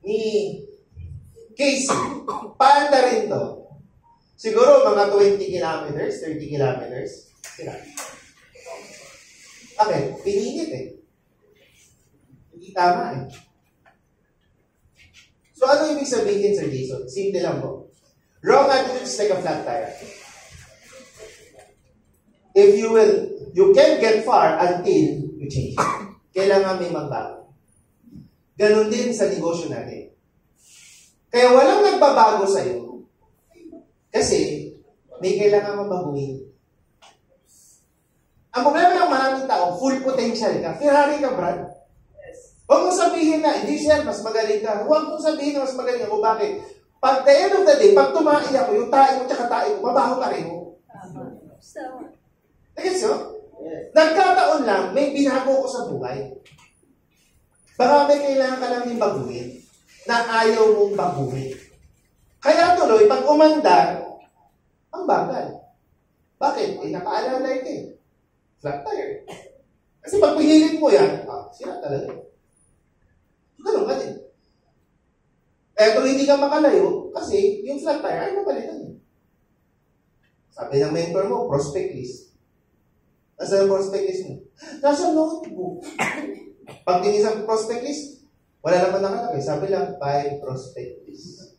ni Casey, paanda rin to. Siguro mga 20 kilometers, 30 kilometers. Okay, pinilit eh. Hindi tama eh. So ano ibig sabihin, Sir Jason? Simple lang po. Wrong attitude is like a flat tire. If you can't get far until you change. Kailangan may magbago. Ganon din sa negosyo natin. Kaya walang nagbabago sa'yo. Kasi may kailangan mabaguhin. Ang problema ng maraming tao, full potential ka. Ferrari ka, Brad. Huwag mong sabihin na, hindi sir, mas magaling ka. Huwag mong sabihin na mas magaling ako. Bakit? Pag the end of the day, pag tumahi ako, yung tae mo tsaka tae mo, mabaho ka rin mo. Nagets nyo? Nagkataon lang, may binago ko sa buhay. Baka may kailangan ka lang din baguhin na ayaw mong baguhin. Kaya tuloy, pag umandar, ang bagal. Bakit? Nakaalala ito eh. Flat tire. Kasi pag pinilit mo yan, sira talaga. Ganun ka din. Kung hindi ka makalayo, kasi yung flat tire ay mapalitan eh. Sabi ng mentor mo, prospect list. Nasa yung prospect list mo? Nasa notebook. Pag tinisang prospect list, wala naman nakalagay. Sabi lang, 5 prospect list.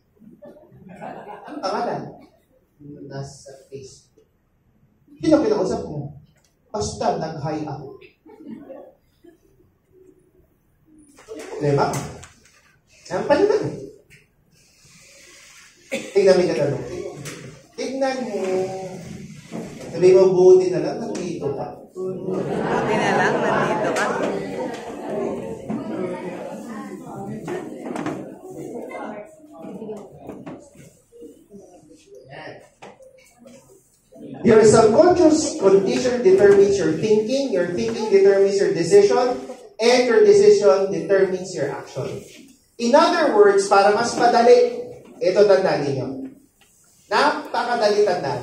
Ang pangalan? Nasa Facebook. Yun ang pinakusap mo. Basta nag-high ako. Problema ka. Ang palitan eh. Tignan mo yung katanong. Tignan mo. Sabi mo, buti na lang, nandito ka. Buti na lang, nandito ka. Yan. Your subconscious condition determines your thinking determines your decision, and your decision determines your action. In other words, para mas madali, ito tandaan ninyo. Napakadali tandaan.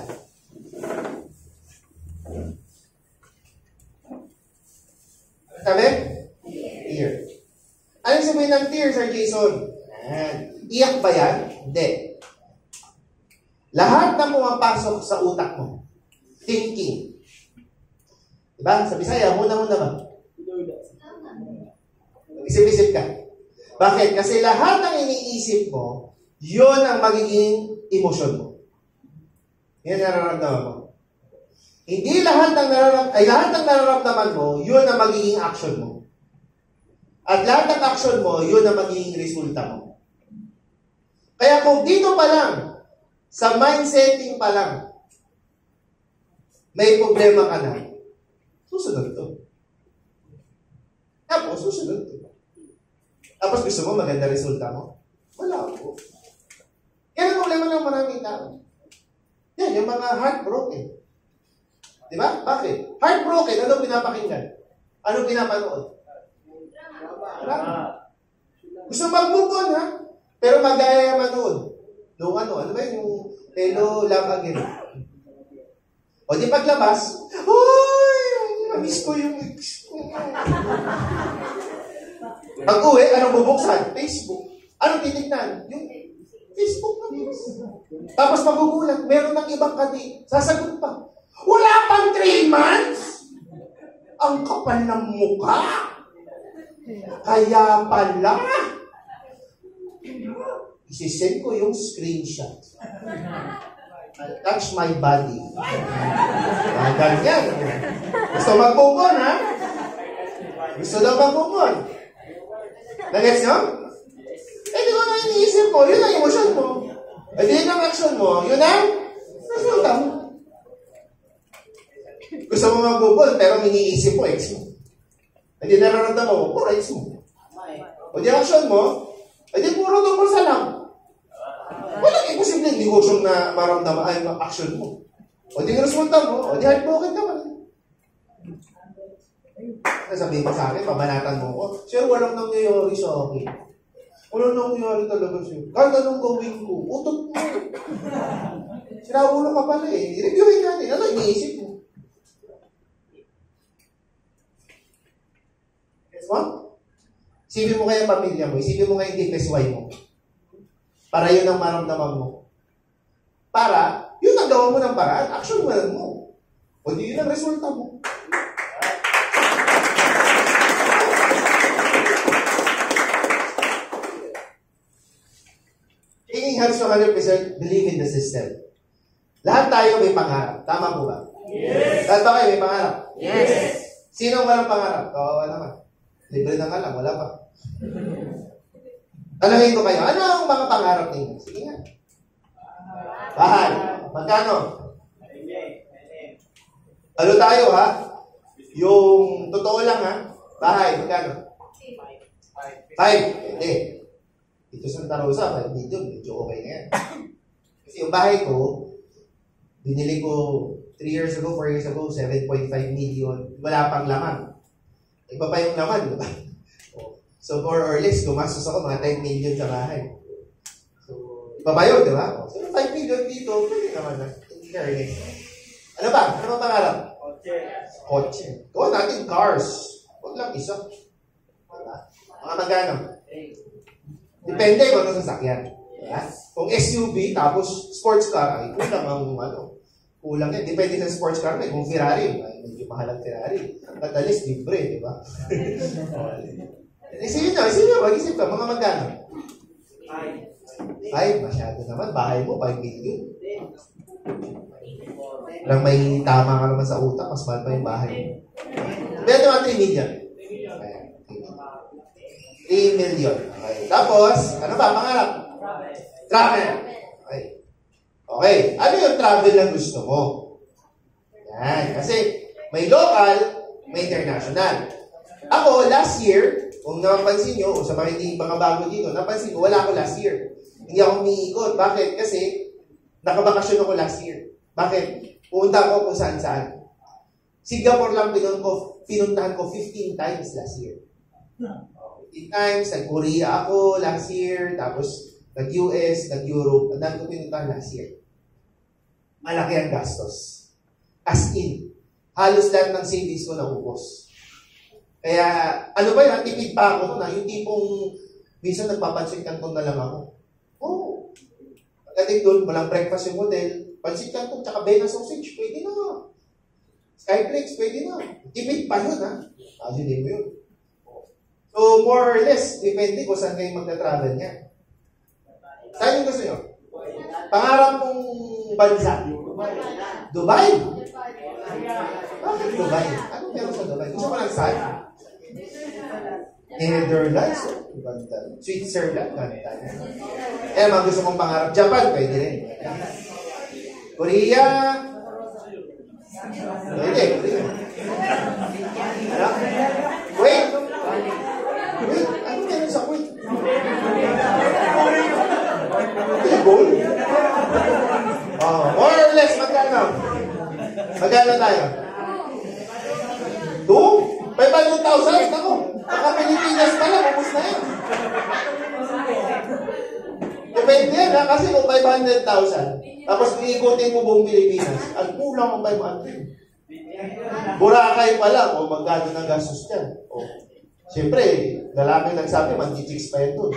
Sabi? Tear. Anong sabihin ng tear, Sir Jason? Iyak ba yan? Hindi. Lahat na pumapasok sa utak mo, thinking. Diba? Sa Bisaya, muna-muna ba? Isip-isip ka. Bakit? Kasi lahat ng iniisip mo, yun ang magiging emosyon mo. Yan ang nararamdaman mo. Hindi lahat ng nararamdaman mo, yun ang magiging action mo. At lahat ng action mo, yun ang magiging resulta mo. Kaya kung dito pa lang, sa mindsetting pa lang, may problema ka na, susunod to. Tapos, susunod to. Tapos gusto mo maganda resulta mo? Wala po. Yan ang problema ng maraming tao. Yan, yung mga heartbroken. Di ba? Bakit? Heartbroken, ano pinapakinggan? Ano pinapanood? Drama. Gusto mag-move on, ha? Pero magaya manood. Nung ano ba yung Hello, Love Again? O di paglabas, Uy! Namiss ko yung ex ko. Pag-uwi, anong bubuksan? Facebook. Anong titignan? Yung Facebook na news. Tapos magugulat, meron ng ibang kati. Sasagot pa. Wala pang 3 months? Ang kapal ng mukha. Kaya pala. Isisend ko yung screenshot. I'll touch my body. Ganyan. Gusto mag-move on, ha? Gusto daw mag-move on. Nagets nyo? Eh, di ko na iniisip mo. Yun ang emosyon mo. Eh, di yun ang action mo. Yun ang resulta mo. Gusto mo mag-move on, pero iniisip mo, ex mo. Eh, di nararamdaman mo, puro ex mo. O di action mo, eh, di puro tungkol sa lang. Walang imposible hindi mo siyang na maramdaman ay action mo. O di resulta mo, o di heartbroken ka pa rin. Sabihin mo sa akin, pabanatan mo ko, Sir, walang nangyayari sa akin. Walang nangyayari talaga sir. Kahit anong gawin ko, utot mo. Sinaulo ka pala eh. I-reviewin natin. Ano iniisip mo? Guess what? Isipin mo kaya pamilya mo. Isipin mo kaya yung PSY mo. Para yun ang maramdaman mo. Para, yun ang gawa mo ng paraan. Action mo lang mo. O di yun ang resulta mo. Thinking helps 100% believe in the system. Lahat tayo may pangarap. Tama po ba? Yes. Lahat ba kayo may pangarap? Yes. Sino walang pangarap? Kawawa naman. Libre na nga lang. Wala pa. Tanungin ko kayo, ano ang mga pangarap ninyo? Sige nga. Bahay. Magkano? Ano tayo ha? Yung totoo lang ha? Bahay. Magkano? 5. Hindi. Ito Santa Rosa, 5 million. Medyo okay na yan. Kasi yung bahay ko, binili ko 3 years ago, 4 years ago, 7.5 million. Wala pang laman. Iba pa yung laman, diba? So, more or less, gumastos ako mga 10 million sa bahay. So, iba ba yun, diba? So, 5 million dito, pwede naman na. Ano ba? Ano ba pangarap? Kotse. Gawa natin cars. Huwag lang isa. Mga magkano? Depende kung ano sasakyan. Yeah? Kung SUV, tapos sports car, ay kulang ang kulang yan. Depende sa sports car. Kung Ferrari, ay medyo mahal ang Ferrari. At at least, libre, di ba? Isipin nyo, mag-isip ka, mga magkano? 5, masyado naman. Bahay mo, 5 million. Lang may tama ka naman sa utak, mas mahal pa yung bahay mo. Pero naman 3 million. 3 million. Okay. Tapos, ano ba? Pangarap? Travel. Okay. Okay. Ano yung travel na gusto mo? Yan. Kasi, may local, may international. Ako, last year, kung napansin nyo, o sa mga bago dito, napansin ko, wala ako last year. Hindi ako umiikot. Bakit? Kasi, nakabakasyon ako last year. Bakit? Pumunta ako kung saan-saan. Singapore lang pinuntahan ko 15 times last year. 15 times, nag-Korea ako last year, tapos nag-US, nag-Europe, ang dami ko pinuntahan last year. Malaki ang gastos. As in, halos lahat ng savings ko naubos. Kaya, ano ba yun, tipid pa ako na, yung tipong, minsan nagpapansin kantong na lang ako. Oo. Pagdating doon, walang breakfast yung hotel, pansit kantong, tsaka bena sausage, pwede na. Skyflex, pwede na. Tipid pa yun, ha? Hindi mo yun. So, more or less, depende kung saan kayo magta-travel niya. Saan yung gusto nyo? Pangarap mong bansa? Dubai? Bakit Dubai? Anong meron sa Dubai? Gusto mo lang saan? Netherlands? Switzerland? Eh, mga gusto mong pangarap. Japan, pwede rin. Korea? Pwede, Korea. Ano? Wait! Ano meron sa Kuwait? Gold? More or less, magkano? Magkano tayo? 500,000? Ako, baka Pilipinas pa lang, ubus na yan. Depende yan, ha? Kasi kung 500,000, tapos iikutin mo buong Pilipinas, ang kulang ang 500. Boracay pa lang, o magkano na gastos yan. Siyempre, lalaki nagsabi, mag-chicks pa yan doon.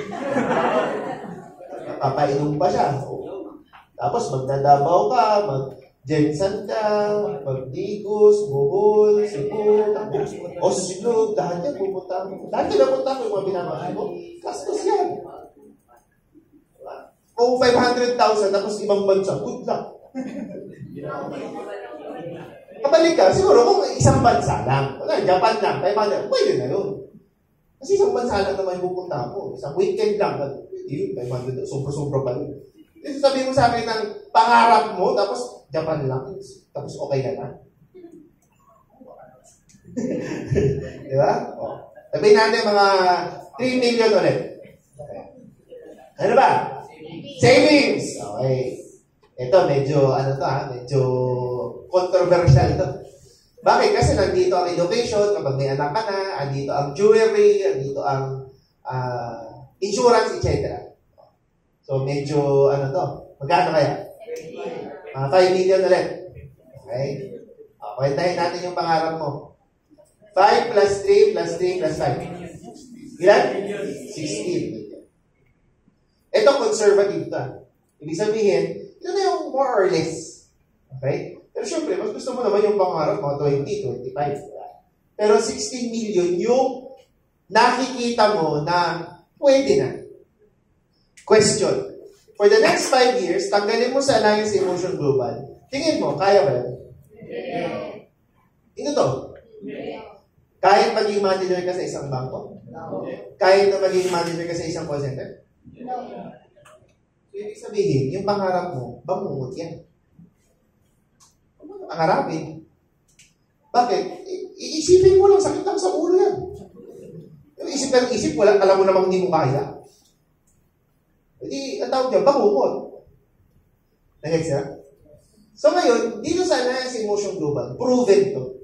Papainom pa siya. Tapos magdadabaw ka, mag-jensan ka, mag-digos, buhol, Cebu, Oslo, lahat yan pupunta mo. Lahat yan napunta ko yung mga binamahal mo. Gastos yan. Kung 500,000, tapos ibang bansa, good luck. Kabalik ka, siguro kung isang bansa lang, Japan lang, 500, pwede na yun. Kasi isang bansa lang naman yung pupunta mo. Isang weekend lang, hindi yun, 500, sobra-sobra pa yun. Kasi sabihin mo sa akin ng pangarap mo, tapos Japan lang, tapos okay na na. Di ba? Sabihin natin mga 3 million ulit. Okay. Ano ba? Savings! Okay. Ito, medyo controversial ito. Bakit? Kasi nandito ang education, kapag may anak ka na, andito ang jewelry, andito ang insurance, etc. So, medyo, magkano kaya? 5 million ulit. Okay? Kwentahin natin yung pangarap mo. 5 plus 3 plus 3 plus 5. Ilan? 16 million. Ito, conservative to. Ibig sabihin, ito na yung more or less. Okay? Pero syempre, mas gusto mo naman yung pangarap mga 20, 25. Pero 16 million yung nakikita mo na pwede na. Question. For the next 5 years, tanggalin mo sa Alliance Emotion Global. Tingin mo, kaya ba yun? Ito to? Kahit maging manager ka sa isang bangko? Kahit na maging manager ka sa isang call center? So, ibig sabihin, yung pangarap mo, bangungot yan. Pangarapin. Bakit? Iisipin mo lang, sakit lang sa ulo yan. Yung isip ng isip, alam mo namang hindi mo kaya. Hindi, ang tawag niya, bangungot. Nag-gets na? So ngayon, dito sa Alliance Emotion Global, proven to.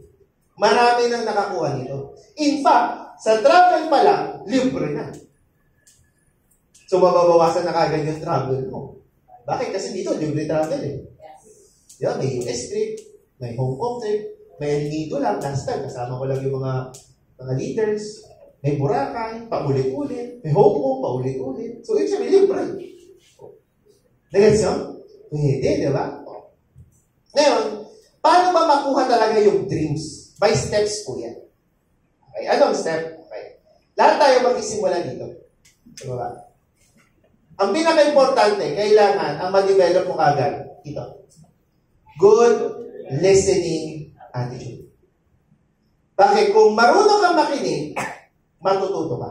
Marami nang nakakuha nito. In fact, sa travel pa lang, libre na. So mababawasan na kagad yung travel mo. Bakit? Kasi dito, libre travel eh. Yeah, may US trip, may Hong Kong trip, may dito lang, last time, kasama ko lang yung mga leaders, may Boracay, paulit-ulit, may Hong Kong, paulit-ulit. So, ibig sabihin, libre. Nagets yun? Pwede, di ba? Ngayon, paano ba makuha talaga yung dreams? By steps po yan. Okay, anong step? Okay. Lahat tayo magsisimula dito. Diba? Ang pinaka-importante, kailangan ang ma-develop mo kagad. Ito. Good listening attitude. Bakit? Kung marunong kang makinig, matututo ka.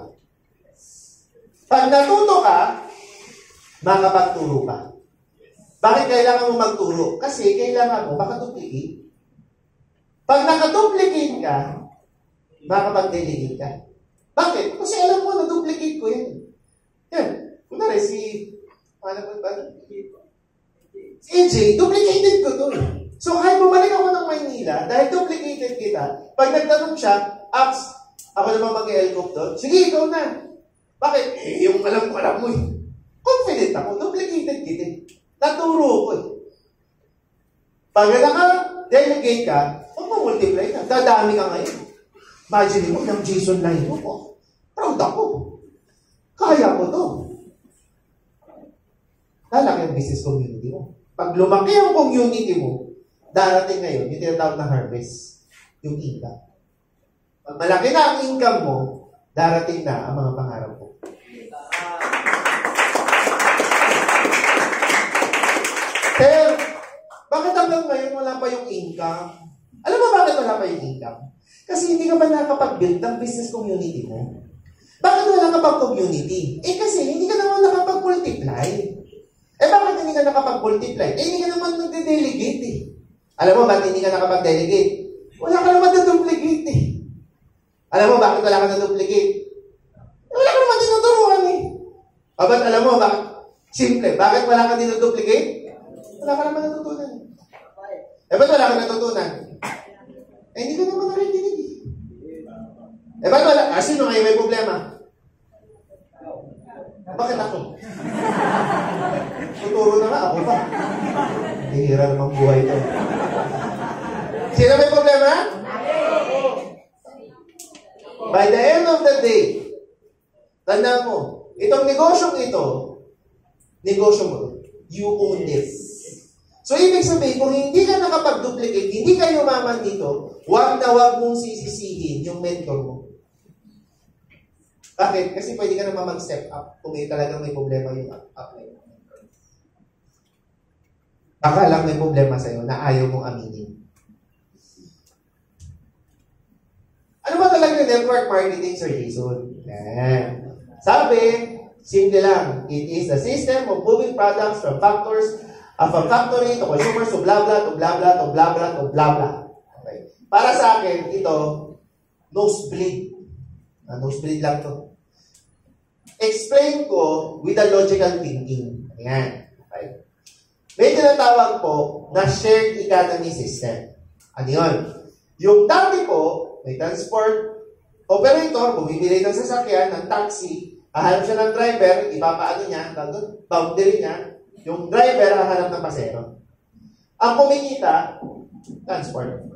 Pag natuto ka, makapagturo ka. Bakit kailangan mo magturo? Kasi kailangan mo makaduplicate. Pag nakaduplicate ka, makapag-delegate ka. Bakit? Kasi alam mo, na-duplicate ko yan. Yan. Kunwari, si AJ, duplicated ko to. So, kahit bumalik ako ng Maynila, dahil duplicated kita, pag nagtanong siya, ask, ako naman mag-e-elcop doon, sige, ikaw na. Bakit? Yung alam mo eh. Confident ako, duplicated kita eh. Naturo ko eh. Pag naka-delegate ka, mag-multiply ka. Dadami ka ngayon. Imagine mo, yung Jason line mo po. Proud ako. Kaya ko to. Lalaki yung business community mo. Pag lumaki ang community mo, darating ngayon, yung tinatawag na harvest. Yung income. Pag malaki na ang income mo, darating na ang mga pangarap mo. Pero, bakit hanggang ngayon wala pa yung income? Alam mo bakit wala pa yung income? Kasi hindi ka ba nakapag-build ng business community mo? Bakit wala ka pang community? Kasi hindi ka naman nakapag-multiply. Bakit hindi ka nakapag-multiply? Hindi ka naman nagde-delegate eh. Alam mo bakit hindi ka nakapag-delegate? Wala ka naman na-duplicate eh. Alam mo bakit wala ka na-duplicate? Wala ka naman tinuturuan eh. Ba't alam mo bakit? Simple. Bakit wala ka dinuduplicate? Wala ka naman natutunan. Ba't wala ka natutunan? Hindi ka naman narinig eh. Ba't wala? Sino ngayon may problema? Bakit ako? Tuturo na nga ako pa. Hihira namang buhay ko. Sino may problema? By the end of the day, tandaan mo, itong negosyong ito, negosyo mo, you own this. So, ibig sabihin, kung hindi ka nakapag-duplicate, hindi ka yumaman dito, wag na wag mong sisisihin yung mentor mo. Bakit? Kasi pwede ka naman mag-step up kung talagang may problema yung up na yun. Baka lang may problema sa'yo na ayaw mong aminin. Ano ba talaga yung network marketing, Sir Jason? Sabi, simple lang. It is the system of moving products from factors of a factory to consumers to blah blah, to blah blah, to blah blah, to blah blah. Okay. Para sa akin, ito, nosebleed. Nosebleed lang to. Explain ko with a logical thinking. Ayan. Okay. May tinatawag po na shared economy system. Ano yun? Yung dati po, may transport operator, bumibili ng sasakyan, ng taxi, hahanap siya ng driver, ipapaano niya, boundary niya, yung driver hahanap ng pasero. Ang kumikita, transport.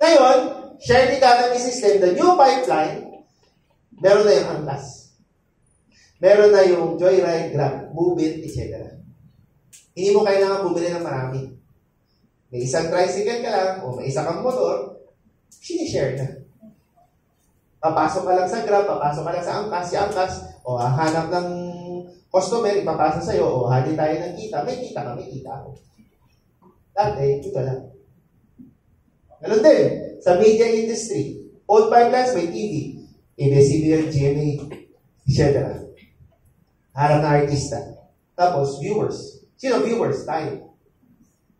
Ngayon, shared economy system, the new pipeline, meron na yung angkas. Meron na yung Joyride, Grab, Move It, etc. Hindi mo kailangan bumili ng marami. May isang tricycle ka lang, o may isa kang motor, sinishare na. Papasok ka lang sa Grab, papasok ka lang sa angkas, si angkas, o hanap ng customer, ipapasa sa'yo, o hali tayo ng kita, may kita ka, may kita ako. Dati, ito lang. Ganun din, sa media industry, old pipelines, may TV, ABS-CBN, GMA, etc. Harap na artista. Tapos, viewers. Sino viewers? Tayo.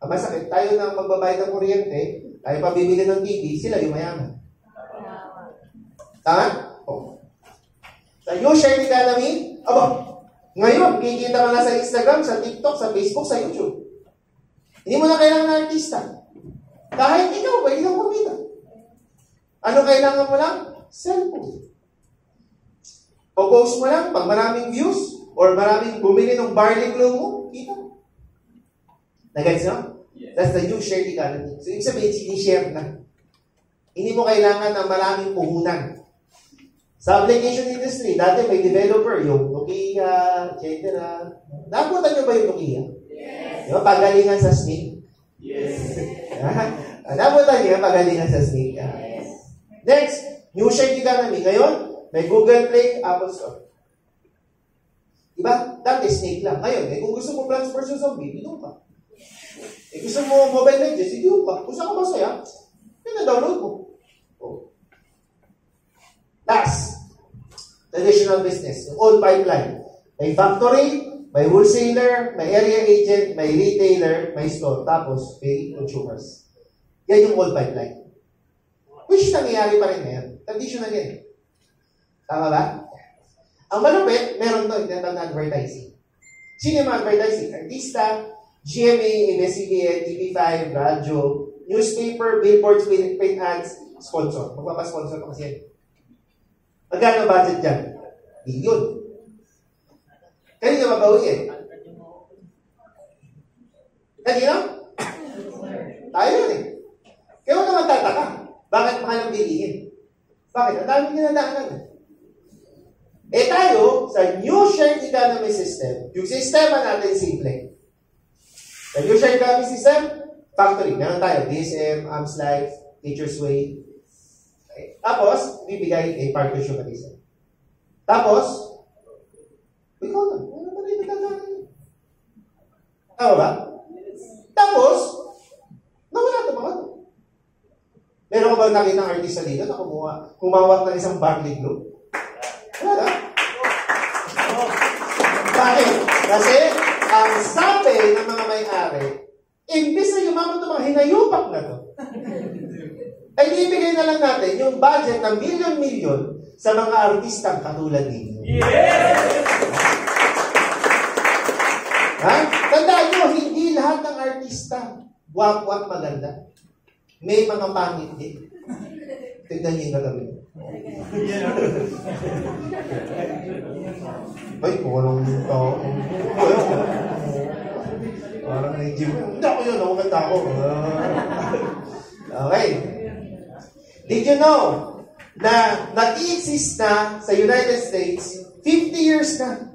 Ang masakit, tayo na magbabayad ng kuryente, tayo pabibili ng TV, sila yung mayaman. Tama? Oh. Sa new shared economy, ngayon, kikita ka na sa Instagram, sa TikTok, sa Facebook, sa YouTube. Hindi mo na kailangan ng artista. Kahit ikaw, pwede kang kumita. Ano kailangan mo lang? Cellphone. Post mo lang, pag maraming views, or maraming bumili ng barley glow mo, kita. Nag-gets no? Yes. That's the new shared economy. So, ibig sabihin, sinishare na. Hindi mo kailangan ng maraming puhunan. Sa application industry, dati may developer, yung Nokia, etc. Nabutan nyo ba yung Nokia? Yes. Diba? Pagalingan sa Snake? Yes. Nabutan nyo yung pagalingan sa Snake? Yes. Next, new shared economy. Ngayon, may Google Play, Apple Store. Diba? Dati Snake lang. Ngayon, kung gusto mo Plants vs. Zombie, bidong ka. Gusto mo Mobile Legends, bidong ka. Kung saan ka masaya, pina-download mo. Oh. Last, traditional business, yung old pipeline. May factory, may wholesaler, may area agent, may retailer, may store, tapos may consumers. Yan yung old pipeline. Which nangyayari pa rin ngayon. Traditional yan. Tama ba? Ang malupit, meron to, yung tinatawag na advertising. Sino yung advertising? Artista, GMA, ABS-CBN, TV5, radyo, newspaper, billboards, print ads, sponsor. Magpapasponsor pa kasi yan. Magkano budget dyan? Billion. Kanina mabawiin. Kanina? Tayo yun eh. Kaya mo naman tataka. Bakit mahal ang bilihin? Bakit? Ang daming ginadaanan. Eh tayo, sa new shared economy system, yung sistema natin simple. Sa new shared economy system, factory. Meron tayo, DSM, Arms Life, Nature's Way. Okay. Tapos, bibigay a partnership mechanism. Tapos, ikaw na. Ano ba rin nagdadaanan? Tama ba? Tapos, nawala ito mga ito. Meron ko ba nakita ng artista dito na kumawak ng isang barley glove? Wala. Bakit? Kasi, ang sabi ng mga may-ari, imbis na yumaman ito mga hinayupak na ito, ay ibigay na lang natin yung budget ng milyon-milyon sa mga artistang katulad ninyo. Yes! Ha? Tandaan nyo, hindi lahat ng artista guwapo at maganda. May mga pangit din. Tignan niyo yung kagabi. Ay, parang tao. Parang na-gym. Hindi ako yun, ako ganda ako. Okay. Did you know na nag-i-exist na sa United States 50 years na?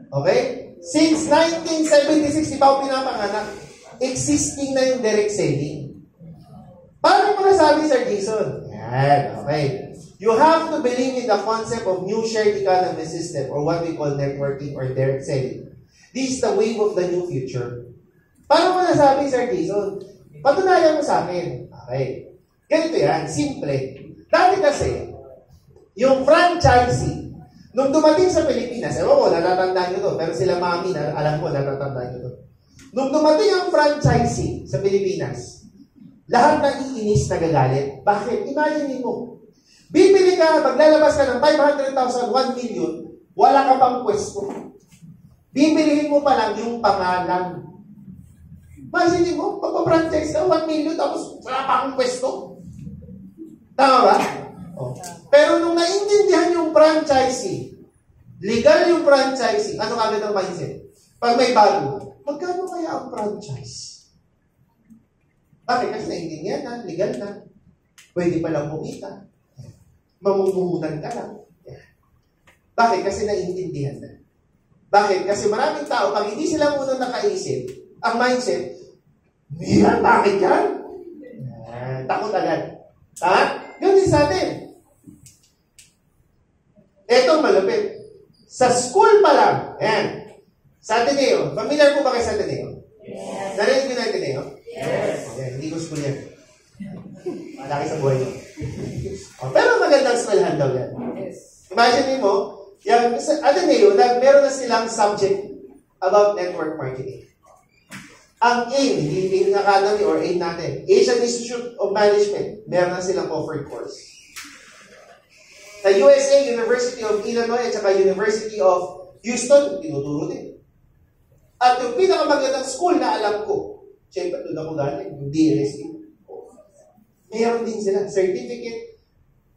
Okay? Since 1976, di pa ako pinapanganak, existing na yung direct selling. Paano mo nasabi, Sir Jason? Yan, okay. You have to believe in the concept of new shared economy system or what we call networking or direct selling. This is the wave of the new future. Paano mo nasabi, Sir Jason? Patunayan mo sa akin. Okay. Ganito yan, simple. Dati kasi, yung franchisee, nung dumating sa Pilipinas, ewan ko, natatandaan nyo to, pero sila mami, alam ko, natatandaan nyo to. Nung dumating ang franchisee sa Pilipinas, lahat na iinis na gagalit. Bakit? Imagine mo, bibili ka, maglalabas ka ng 500,000, 1 million, wala ka pang pwesto. Bibilihin mo pa lang yung pangalan. Imagine mo, pagpa-franchise ka, 1 million, tapos wala pa akong pwesto. Tama ba? Oh. Pero nung naintindihan yung franchisee, legal yung franchisee, ano kagad ang mindset? Pag may bago, magkano kaya ang franchise? Bakit? Kasi naintindihan na, legal na. Pwede palang kumita. Mamumuhunan ka lang. Bakit? Kasi naintindihan na. Bakit? Kasi maraming tao, pag hindi sila muna nakaisip, ang mindset, yan, bakit yan? Takot agad. Ha? Ganun sa atin. Ito malupit. Sa school pa lang, ayan, sa Ateneo, familiar po ba kayo sa Ateneo? Yes. Narinig ko na Ateneo? Yes. Ayan, hindi ko school yan. Malaki sa buhay nyo. Pero magandang eskwelahan daw yan. Yes. Imagine mo, yung sa Ateneo, meron na silang subject about network marketing. Ang AIM, hindi Academy or AIM natin, Asian Institute of Management, meron na silang offered course. Sa USA, University of Illinois, at saka University of Houston, tinuturo din. At yung pinakamagandang school na alam ko, siyempre, doon ako galing, yung DLSU. Meron din sila, certificate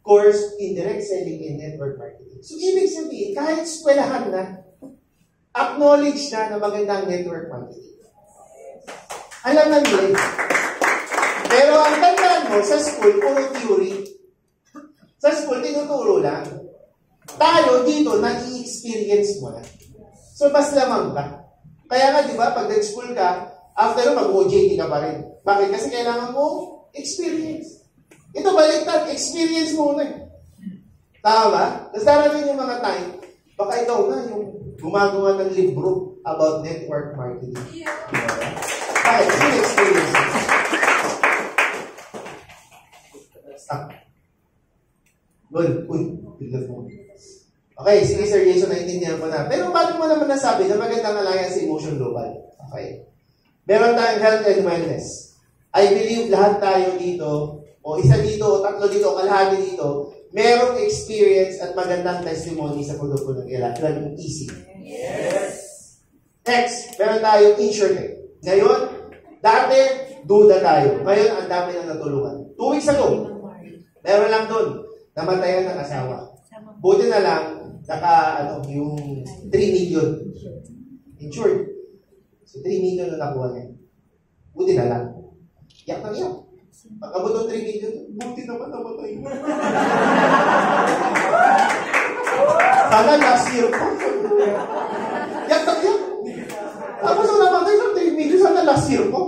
course in direct selling and network marketing. So, ibig sabihin, kahit eskwelahan na, acknowledge na magandang network marketing. Alam na nila. Pero ang tandaan mo, sa school, puro theory. Sa school, tinuturo lang. Tayo dito, nag-i-experience mo na. So, mas lamang ka. Kaya nga, di ba, pag nag-school ka, after mag-OJT ka pa rin. Bakit? Kasi kailangan mo experience. Ito, baliktad, experience muna eh. Tama ba? Tapos darating yung mga time, baka ikaw na yung gumagawa ng libro about network marketing. Bakit? Kasi experience. Stop. Good. Uy, bigla mo. Okay, sige Sir Jason, naintindihan ko na. Pero paano mo naman nasabi na magandang alliance sa Emotion Global? Okay. Meron tayong health and wellness. I believe lahat tayo dito, o isa dito, o tatlo dito, o kalahati dito, merong experience at magandang testimony sa produkto ng easy. Yes. Next, meron tayong InsurTech. Ngayon, dati, duda tayo. Ngayon, ang dami na natulungan. 2 weeks ago, meron lang doon, namatayan ng asawa. Buti na lang, yung 3 million insured. So, 3 million na nakuha niya. Buti na lang. Yak na yak. Pagkabot ng 3 million, buti naman namatay mo. Sana last year pa. Yak na yak. Tapos ang namatay ng 3 million, sana last year pa.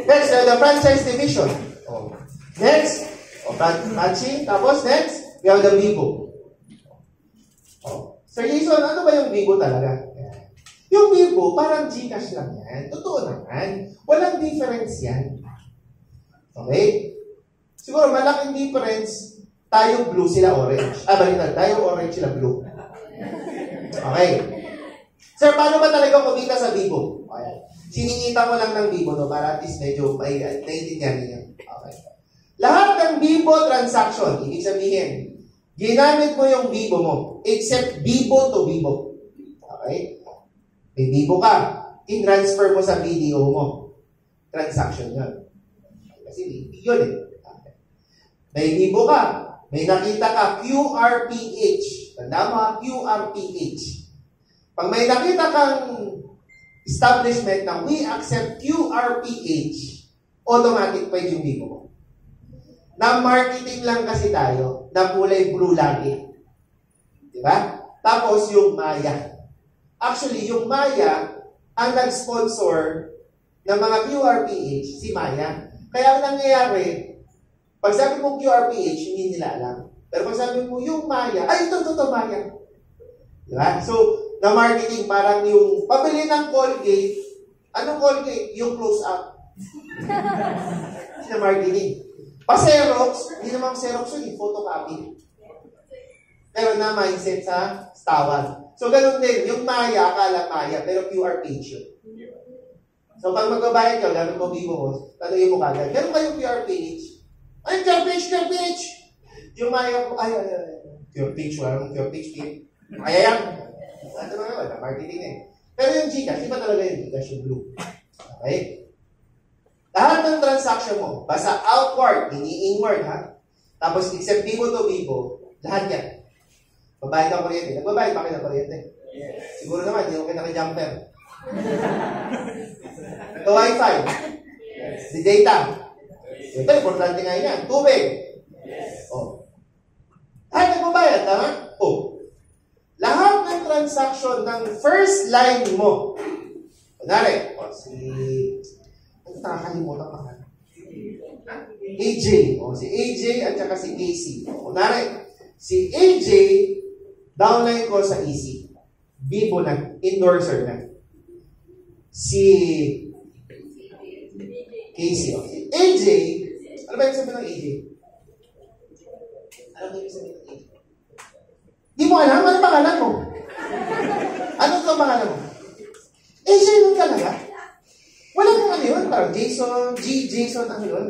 Next, the franchise division. Next, matching. Tapos next, we have the Bibo. Sir Jason, ano ba yung Bibo talaga? Yung Bibo, parang Gcash lang yan. Totoo naman. Walang difference yan. Okay? Siguro, malaking difference, tayo blue, sila orange. Baliktad, tayo orange, sila blue. Okay. Sir, paano ba talaga kumita sa Bibo? Okay. Siningita mo lang ng Bibo, no? Para at least medyo naiintindihan niyo. Okay. Lahat ng Bibo transaction, ibig sabihin, ginamit mo yung Bibo mo, except Bibo to Bibo. Okay? May Bibo ka, in-transfer mo sa video mo. Transaction yun. Kasi yun eh. Okay. May Bibo ka, may nakita ka, QRPH. Tanda mo ha, QRPH. Pag may nakita kang establishment na we accept QRPH, automatic pwede yung Bibo mo. Na marketing lang kasi tayo, na kulay blue lagi. Diba? Tapos yung Maya. Actually, yung Maya, ang nag-sponsor ng mga QRPH, si Maya. Kaya ang nangyayari, pag sabi mo QRPH, hindi nila alam. Pero pag sabi mo yung Maya, ay ito Maya. Diba? So, na marketing, parang yung pabili ng Colgate, anong Colgate? Yung close-up. Na marketing. Pa-Xerox, hindi naman Xerox yun, photocopy. Pero na mindset sa tawag. So, ganun din. Yung Maya, akala Maya, pero QRPH yun. So, pag magbabayad ka, gamit mo Bibo mo, tanongin mo kagad, meron kayong QRPH? Ay, QRPH! Yung Maya, QRPH, wala mong QRPH, kaya yan. Ano naman, marketing eh. Pero yung Gcash, iba talaga yung Gcash, yung blue. Okay? Lahat ng transaction mo, basta outward, hindi inward, ha? Tapos, except Bibo to Bibo, lahat yan. Babayad ng kuryente. Nagbabayad pa kayo ng kuryente? Yes. Siguro naman, hindi mo kayo naka-jumper. The Wi-Fi. Yes. The data. Yes. Ito, importante nga yan. Tubig. Yes. Lahat nagbabayad, tama? Lahat ng transaction ng first line mo. Kunwari, nakakalimutan pa ka. AJ. Si AJ at saka si AC. Kunwari, si AJ, downline ko sa EC. Bibo na, endorser na. Si Casey. Si AJ, ano ba yung sabi ng AJ? Ano ba yung sabi ng AJ? Di mo alam, ano pangalan mo? Ano ito ang pangalan mo? AJ nun talaga? Wala mong ano yun, parang Jason, Jason, ano yun?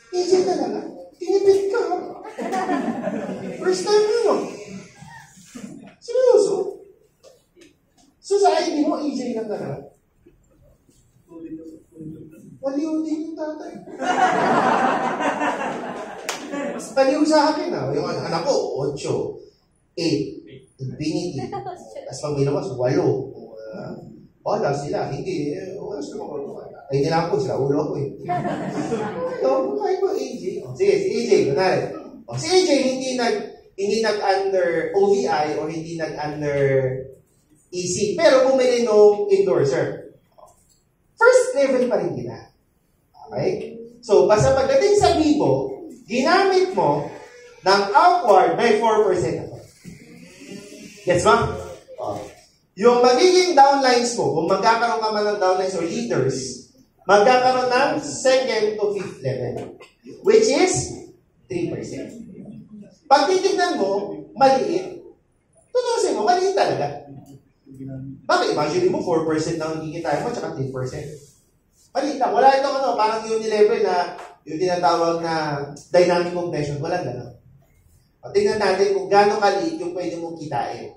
AJ talaga? Tinipid ka. First time yun. Seryoso? So sa ID mo, AJ lang talaga? Waliw din yung tatay. Mas paliw sa akin yung anak ko, 8, 8, infinity. Tapos pag may namas, 8. Wala sila, hindi. Wala sila makagawa. Ay, nilang ko sila, ulo ko eh. Kahit ba AJ? Sige, si AJ, kunwari. Si AJ, hindi nag-under OVI o hindi nag-under EC. Pero bumili nung endorser. First level pa rin nila. Okay? So, basta pagdating sa Bibo, ginamit mo ng outward by 4% ako. Gets ba? Yung magiging downlines mo, kung magkakaroon ka man ng downlines or leaders, magkakaroon ng 2nd to 5th level, which is 3%. Pag titignan mo, maliit. Tutusin mo, maliit talaga. Bakit? Imagine mo, 4% na ang kikitain mo, tsaka 3%. Maliit lang. Wala itong parang unilevel na yung tinatawag na dynamic compression. Walang gano'n. Tingnan natin kung gaano kaliit yung pwede mong kitain.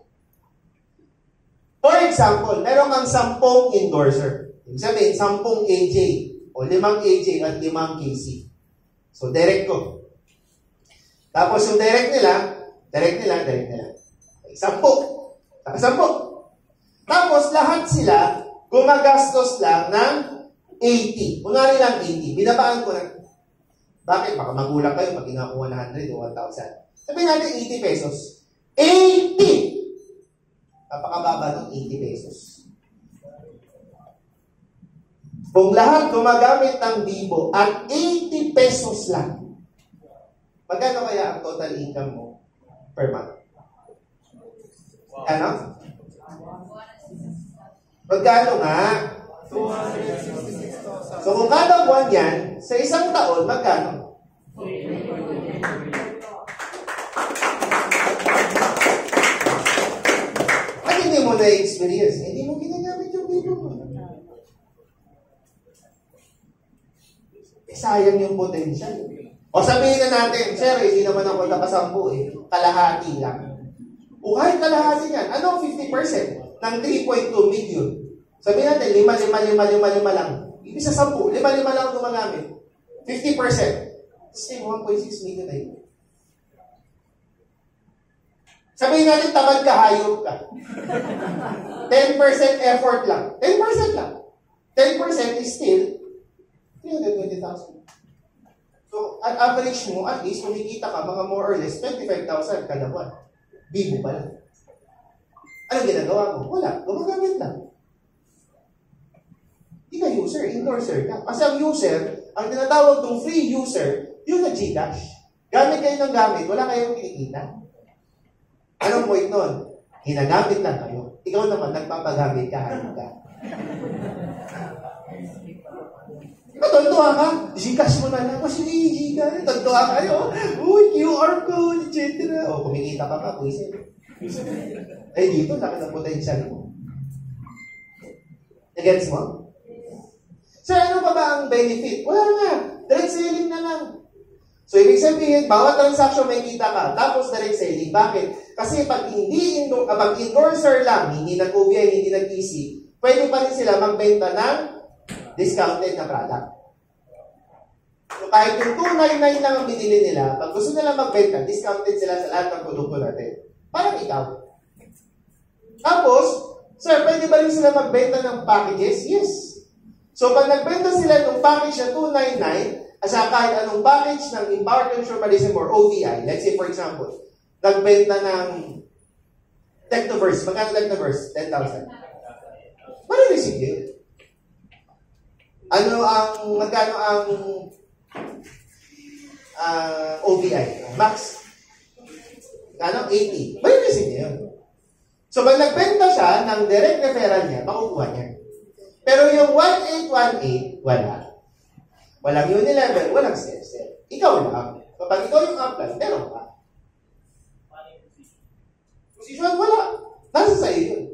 For example, meron kang 10 endorser. Ibig sabihin, 10 AJ o 5 AJ at 5 KC. So, direct ko. Tapos yung direct nila. Okay, 10. Saka 10. Tapos, lahat sila gumagastos lang ng 80. Kunwari lang 80. Binabaan ko na. Bakit? Baka magulang kayo pag inakuha 100 o 1,000. Sabihin natin 80 pesos. 80! Napakababa ng 80 pesos. Kung lahat gumagamit ng Bibo at 80 pesos lang, magkano kaya ang total income mo per month? Ano? Magkano nga? So kung kada buwan yan, sa isang taon, magkano? At hindi mo na-experience, hindi mo ginagamit yung Bibo mo. Sayang yung potential. O sabihin na natin, sir, hindi naman ako nakasampu eh. Kalahati lang. O kahit kalahati yan, ano 50% ng 3.2 million? Sabihin natin, 5 lang. Ibig sa 10, 5 lang gumagamit. 50%. Say, 1.6 million na yun. Sabihin natin, tamad ka, hayop ka. 10% effort lang. 10% lang. 10% is still 320,000. So, at average mo, at least, kumikita ka mga more or less 25,000 kada buwan. Bibo pa lang. Ano ginagawa mo? Wala. Gumagamit lang. Hindi ka user, endorser ka. Kasi ang user, ang tinatawag ng free user, yung na Gcash. Gamit kayo ng gamit, wala kayong kinikita. Anong point nun? Hinagamit lang kayo. Ikaw naman, nagpapagamit ka, hayop ka. Tontuwa ka, Gcash mo na lang. Kasi Gcash, tontuwa kayo. Uy, QR code, etc. O, kumikita ka pa, puwisin. Eh, dito, laki ng potential mo. Nagets mo? So, ano pa ba ang benefit? Wala nga. Direct selling na lang. So, ibig sabihin, bawat transaction may kita ka, tapos direct selling. Bakit? Kasi pag endorser lang, hindi nag-OBI, hindi nag-EC, pwede pa rin sila magbenta ng discounted na product. So, kahit yung 299 lang ang binili nila, pag gusto nila magbenta, discounted sila sa lahat ng produkto natin. Parang ikaw. Tapos, sir, pwede ba rin sila magbenta ng packages? Yes. So, pag nagbenta sila ng package na 299, asa kahit anong package ng Empowered Consumerism or OVI, let's say for example, nagbenta ng Technoverse. Magkano Technoverse? 10,000. Marireceive yun. Magkano ang OVI? Max? Magkano? 80. Marireceive niya yun. So, pag nagbenta siya ng direct referral niya, makukuha niya. Pero yung 1818, wala. Walang Unilevel, walang step-step. Ikaw lang. Kapag ikaw yung upline, meron ka. Position, wala. Nasa sa'yo yun.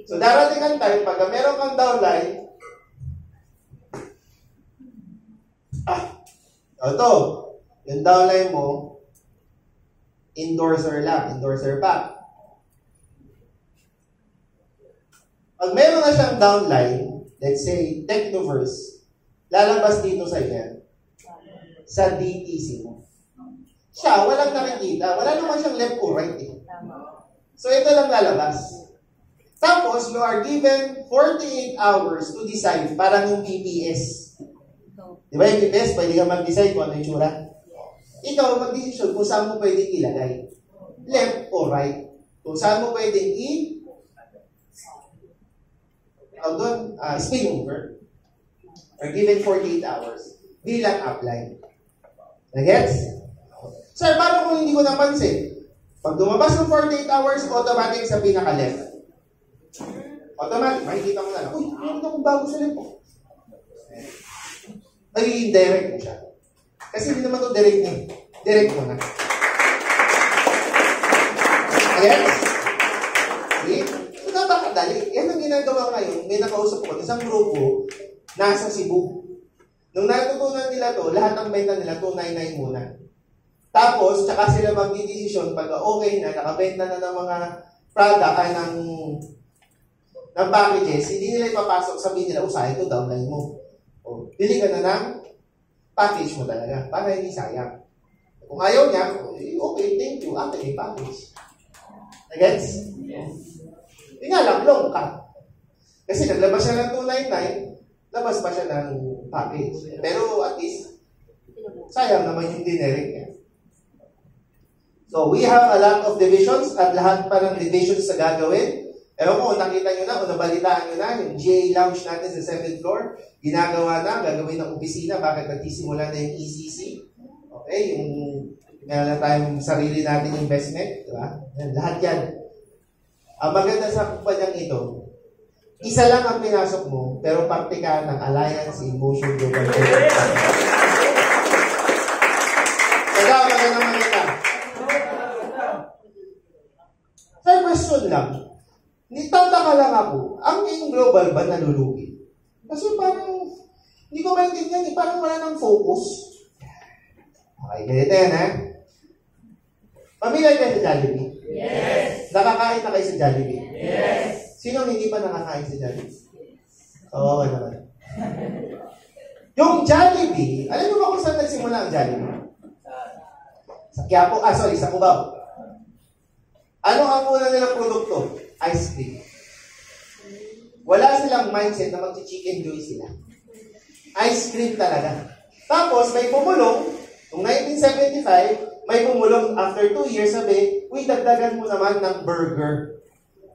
So, darating ang time, pag meron kang downline, ito, yung downline mo, endorser lang, endorser pa. Pag meron na siyang downline, let's say, Technoverse, lalabas dito sa yan, sa DTC mo. Siya, walang nakikita. Wala naman siyang left or right eh. So, ito lang lalabas. Tapos, you are given 48 hours to decide parang yung PPS. Di ba yung PPS, pwede ka mag-decide kung ano yung tsura? Ikaw, mag-decision kung saan mo pwede ilagay. Left or right. Kung saan mo pwede spin over. Are given 48 hours. Bilang upline. Nagets? Sir, paano kung hindi ko napansin? Pag lumabas ng 48 hours, automatic sa pinaka-left. Automatic, makikita mo na lang, uy, meron akong bago sa left. Ay, direct mo siya. Kasi hindi naman ito direct niya. Direct mo na. Nagets? Okay? So, napakadali. Yan ang ginagawa ngayon. May nakausap ko, isang grupo, nasa Cebu. Nung natutunan nila to, lahat ng benta nila, 299 muna. Tapos, tsaka sila magdidesisyon pag okay na, nakabenta na ng mga product, ng ng packages, hindi nila ipapasok, sabihin nila, usahin ito, downline mo. O, bili ka na ng package mo talaga, para hindi sayang. Kung ayaw niya, okay, thank you, akin yung package. Nagets? Hindi nga lang, long ka. Kasi naglabas siya ng 299, labas pa siya ng package. Pero at least, sayang naman yung dineric niya. So, we have a lot of divisions at lahat pa ng divisions na gagawin. Ewan ko, nakita nyo na o nabalitaan nyo na, yung GA lounge natin sa 7th floor, ginagawa na, gagawin ng opisina, bakit nagsisimula na yung ECC. Okay, yung meron na tayong sarili nating investment, di ba? Lahat yan. Ang maganda sa kumpanyang ito, isa lang ang pinasok mo, pero parte ka ng Alliance in Motion Global. Kaya maganda. Sir, question lang. Nitanda ka lang ako, ang yung global ba nalulugi? Kasi parang, hindi ko maintindihan, parang wala ng focus. Okay, ganito yan, ha? Pamilya kayo sa Jollibee? Yes. Nakakain na kayo sa Jollibee? Yes. Sino hindi pa nakakain sa Jollibee? Oo, naman. Yung Jollibee, alam mo ba kung saan nagsimula ang Jollibee? Sa Quiapo, sa Cubao. Ano ang una nilang produkto? Ice cream. Wala silang mindset na mag-chicken joy sila. Ice cream talaga. Tapos, may pumulong, noong 1975, may pumulong after 2 years, sabi, uy, dagdagan mo naman ng burger.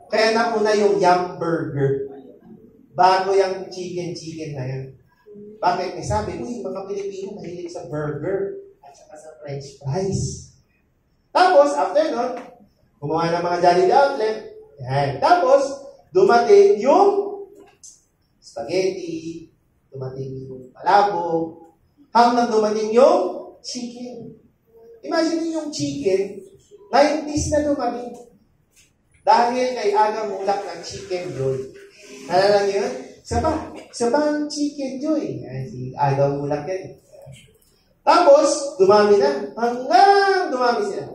Kaya nauna yung Yum Burger. Bago yung chicken na yan. Bakit? May sabi, uy, mga Pilipino mahilig sa burger at saka sa French fries. Tapos, after nun, gumawa ng mga Jollibee outlet. Yan. Tapos, dumating yung spaghetti, dumating yung palabo, hanggang dumating yung chicken. Imagine yung chicken, 90s na dumating. Dahil kay Aga Mulak ng Chicken Joy. Nalala niyo yun? Isa ba ang Chicken Joy? Yan, si Aga Mulak yan. Tapos, dumami na. Hanggang dumami sila.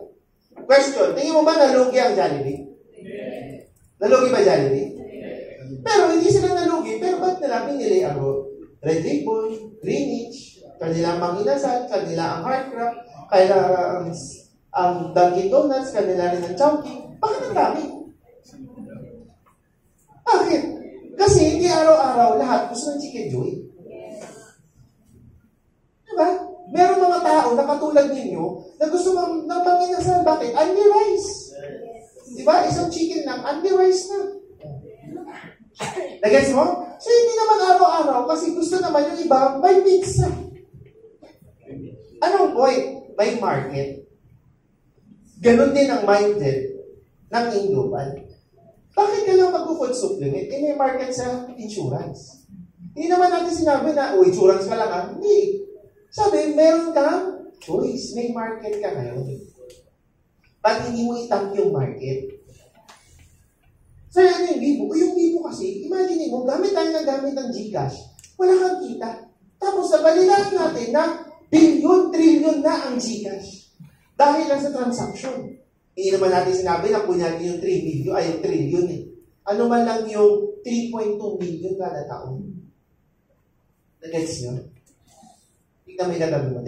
Question, tingin mo ba nalugi ang Jollibee? Yes. Nalugi ba Jollibee? Yes. Pero hindi sila nalugi. Pero ba't nila pinili ang Red Ribbon, Greenwich, kanila ang Inasal, kanila ang Heartcraft, kanila ang Dunkin Donuts, kanila rin ang Chowking. Bakit ang dami? Bakit? Kasi hindi araw-araw lahat gusto ng Chicken Joy. Diba? Meron mga tao na katulad ninyo na gusto ng Inasal. Bakit? Only rice. Diba? Isang chicken lang, only rice na. Nagets mo? So, hindi naman araw-araw kasi gusto naman yung iba may pizza. Anong point? May market. Ganon din ang mindset ng Global. Bakit ka lang mag-food supplement? May market sa insurance. Hindi naman natin sinabi na, insurance ka lang ha? Hindi. Sabi, meron kang choice. May market ka ngayon. Ba't hindi mo itamp yung market? Sir, ano yung Bibo? Yung Bibo kasi, imagine mo, gamit tayo ng gamit ng Gcash. Wala kang kita. Tapos, nabalitaan natin na billion, trillion na ang Gcash. Dahil lang sa transaction. Hindi naman natin sinabi na punyatin yung 3 million, ay yung trillion eh. Ano man lang yung 3.2 million kada taon. Nag-gets nyo? Tingnan mo yung gagawin mo.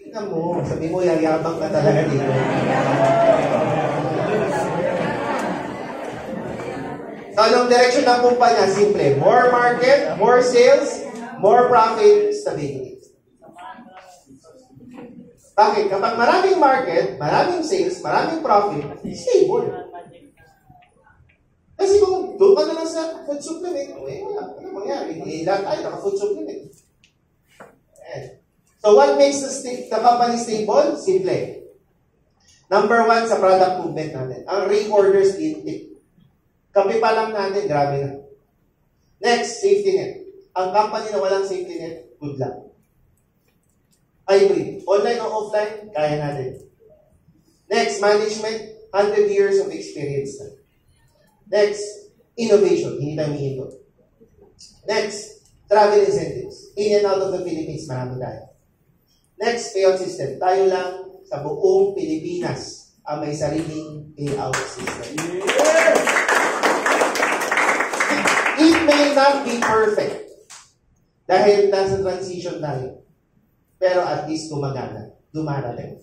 Tingnan mo. Sabi mo, yayabang ka talaga dito. So, anong direction ng kumpanya? Simple. More market, more sales, more profit, stability. Bakit? Kapag maraming market, maraming sales, maraming profit, stable. Kasi kung doon ka na lang sa food supplement, wala mangyari. Lahat tayo naka-food supplement. So, what makes the company stable? Simple. Number 1 sa product movement natin. Ang reorders intake. Kape pa lang natin, grabe na. Next, safety net. Ang company na walang safety net, good luck. Hybrid. Online o offline, kaya natin. Next, management, 100 years of experience na. Next, innovation. Hindi tayo hihinto. Next, travel incentives. In and out of the Philippines, marami tayo. Next, payout system. Tayo lang sa buong Pilipinas ang may sariling payout system. It may not be perfect. Dahil nasa transition tayo. Pero at least gumagana. Dumarating.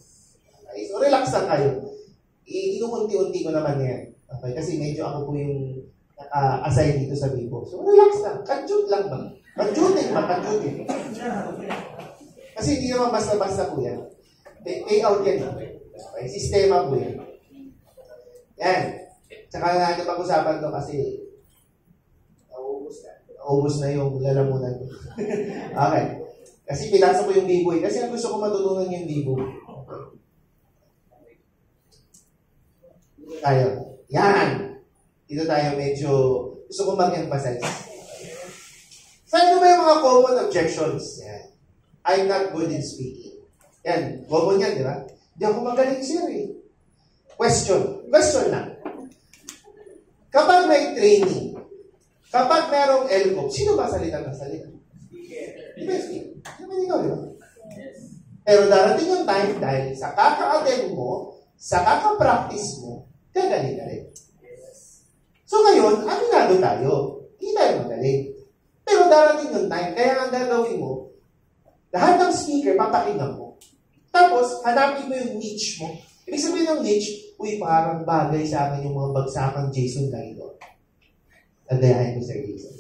Okay? So relax lang kayo. Inuunti-unti ko naman yan. Okay? Kasi medyo ako po yung assign dito sa Bibo. So relax lang. Kanjut lang ba? Kanjutin ba? Kanjutin. Kasi hindi naman basta-basta po yan. Pay out yan. Okay? Sistema po yan. Yan. Tsaka natin pag-usapan to kasi naubos na yung lalamunan ko. Okay. Kasi pinasa ko yung Bibo eh. Kasi gusto ko matutunan yung Bibo. Okay. Tayo. Yan. Dito tayo medyo gusto ko mag-emphasize. Saan ba yung mga common objections? Yan. I'm not good in speaking. Yan. Common yan, di ba? Hindi ako magaling, sir eh. Question lang. Kapag may training, kapag merong LCOP, sino ba salita ng salita? Di ba, Steve? Di ba ikaw, di ba? Pero darating yung time dahil sa kaka-attend mo, sa kaka-practice mo, gagaling ka rin. So ngayon, aminado tayo. Hindi tayo magaling. Pero darating yung time, kaya ang gagawin mo, lahat ng speaker, papakinggan mo. Tapos, hanapin mo yung niche mo. Ibig sabihin ng niche, uy, parang bagay sa akin yung mga bagsakang Jason Gaidor. Tadayahin ko, Sir Jason.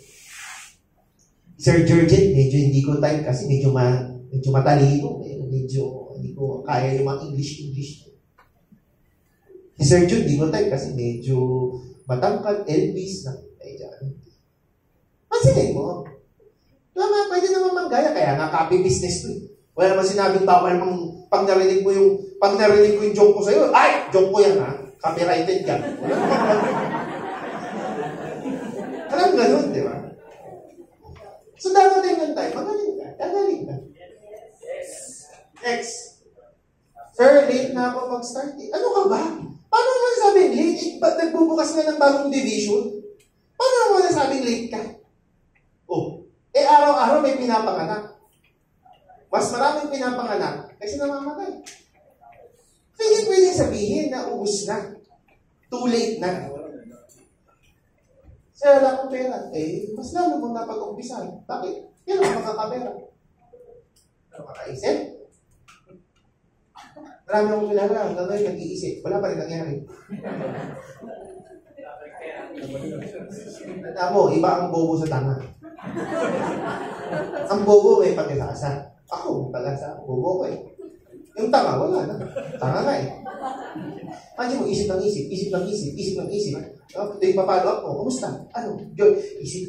Sir Jurgen, medyo hindi ko type kasi medyo matalino. Medyo hindi ko kaya yung mga English. Si Sir Jude, hindi ko type kasi medyo matangkad, Elvis na. Pansinin mo. Pwede naman manggaya, kaya nga copy business ko eh. Wala naman sinabing bawal mong pag narinig ko yung joke ko sa'yo, ay, joke ko yan ha, copyrighted ka. Alam ganun, di ba? So, darating yung time, gagaling ka. Next. Sir, late na ako mag-start eh. Ano ka ba? Paano naman sabing late? Ba't nagbubukas na ng bagong division? Paano naman nasabing late ka? Oh, araw-araw may pinapanganak. Mas maraming pinapanganak kasi namamatay. So, hindi pwedeng sabihin na ubus na. Too late na. Sir, wala akong pera. Mas lalo mong napag-umpisan. Bakit? Yan ang makakapera. Ano makaisip? Marami akong kilala. Hanggang ngayon nag-iisip. Wala pa rin nangyari. Tanda mo, iba ang bobo sa tanga. Ang bobo may pag-isasa. Ako, pag-asa. Bobo ko eh. Yung tanga, wala na. Tanga nga eh. Kasi mo, isip ng isip. Ito yung papalo up mo. Kumusta? Ano? Joy,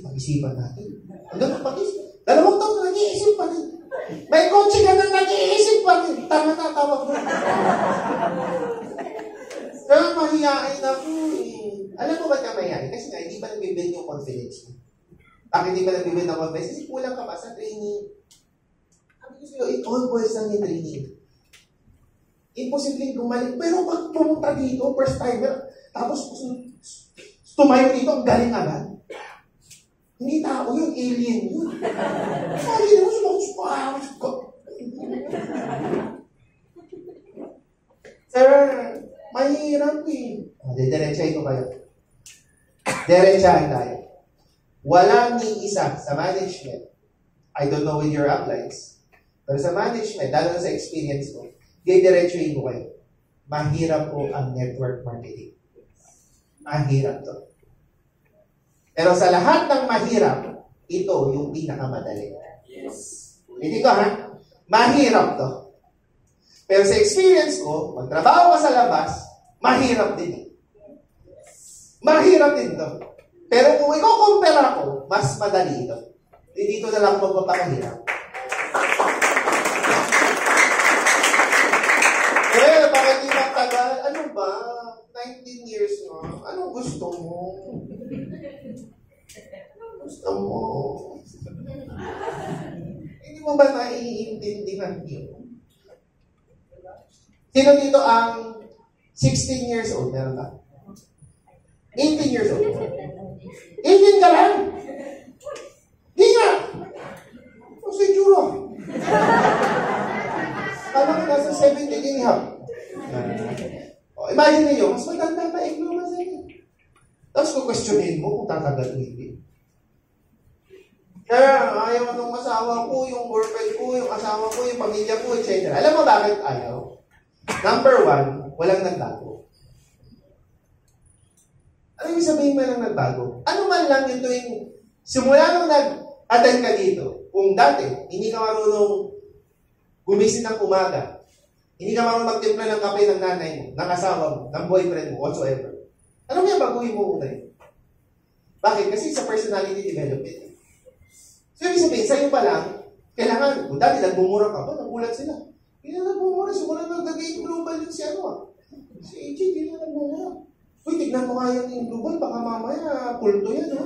pag-isipan natin. Hanggang pag-isip. 2 taon na nag-iisip pa rin. May kotse ka na nag-iisip pa rin. Tama na, tawag mo. Pero mahihain ako eh. Alam mo ba't ka mahihain? Kasi nga, hindi pa nag-build yung confidence mo. Bakit hindi pa nag-build ng confidence? Kasi kulang ka pa sa training. Sabi ko sa'yo, it all boils down yung training. Imposibleng gumaling. Pero pag pumunta dito, first timer, tapos tumayo dito, ang galing agad. Hindi tao yun, alien yun. Sabi mo, Sir, mahirap eh. Diretsahin ko kayo. Diretsahin tayo. Wala ni isa sa management. I don't know with your uplines. Pero sa management, lalo na sa experience ko, diretsahin ko kayo. Mahirap po ang network marketing. Mahirap to. Pero sa lahat ng mahirap, ito yung pinakamadali. Yes. Hindi ko ha? Mahirap to. Pero sa experience ko, magtrabaho ka sa labas, mahirap din. Mahirap din to. Pero kung i-compare ako, mas madali ito. Dito na lang magpapakahirap. Bakit di magtagal? Ano ba? 19 years na. Anong gusto mo? Hindi mo ba naiintindihan yun? Sino dito ang 16 years old? Meron ba? 18 years old? 18 ka lang? Di nga! Ang siguro. Kala ko nasa 17 and a half. Imagine niyo, mas maganda pa ignorance niya. Tapos kung questionin mo kung tatagal o hindi. Kaya ayaw ng asawa ko, yung girlfriend ko, yung asawa ko, yung pamilya ko, etc. Alam mo bakit ayaw? Number one, walang nagbago. Ano yung sabihin mo lang nagbago? Ano man lang ito yung simula nung nag-attend ka dito, kung dati, hindi ka marunong gumising ng umaga, hindi ka marunong magtimpla ng kape ng nanay mo, ng asawa mo, ng boyfriend mo, whatsoever. Ano yung baguhin mo una yun? Bakit? Kasi sa personality development. So, ibig sabihin, sa'yo pa lang, kailangan, kung dati nagbumura ka ba, nagulat sila. Hindi na nagbumura, simula nag-game global yun si ano ah. Si AJ, hindi na nagbumura. Uy, tignan mo kaya yung global, baka mamaya, pulto yan ha.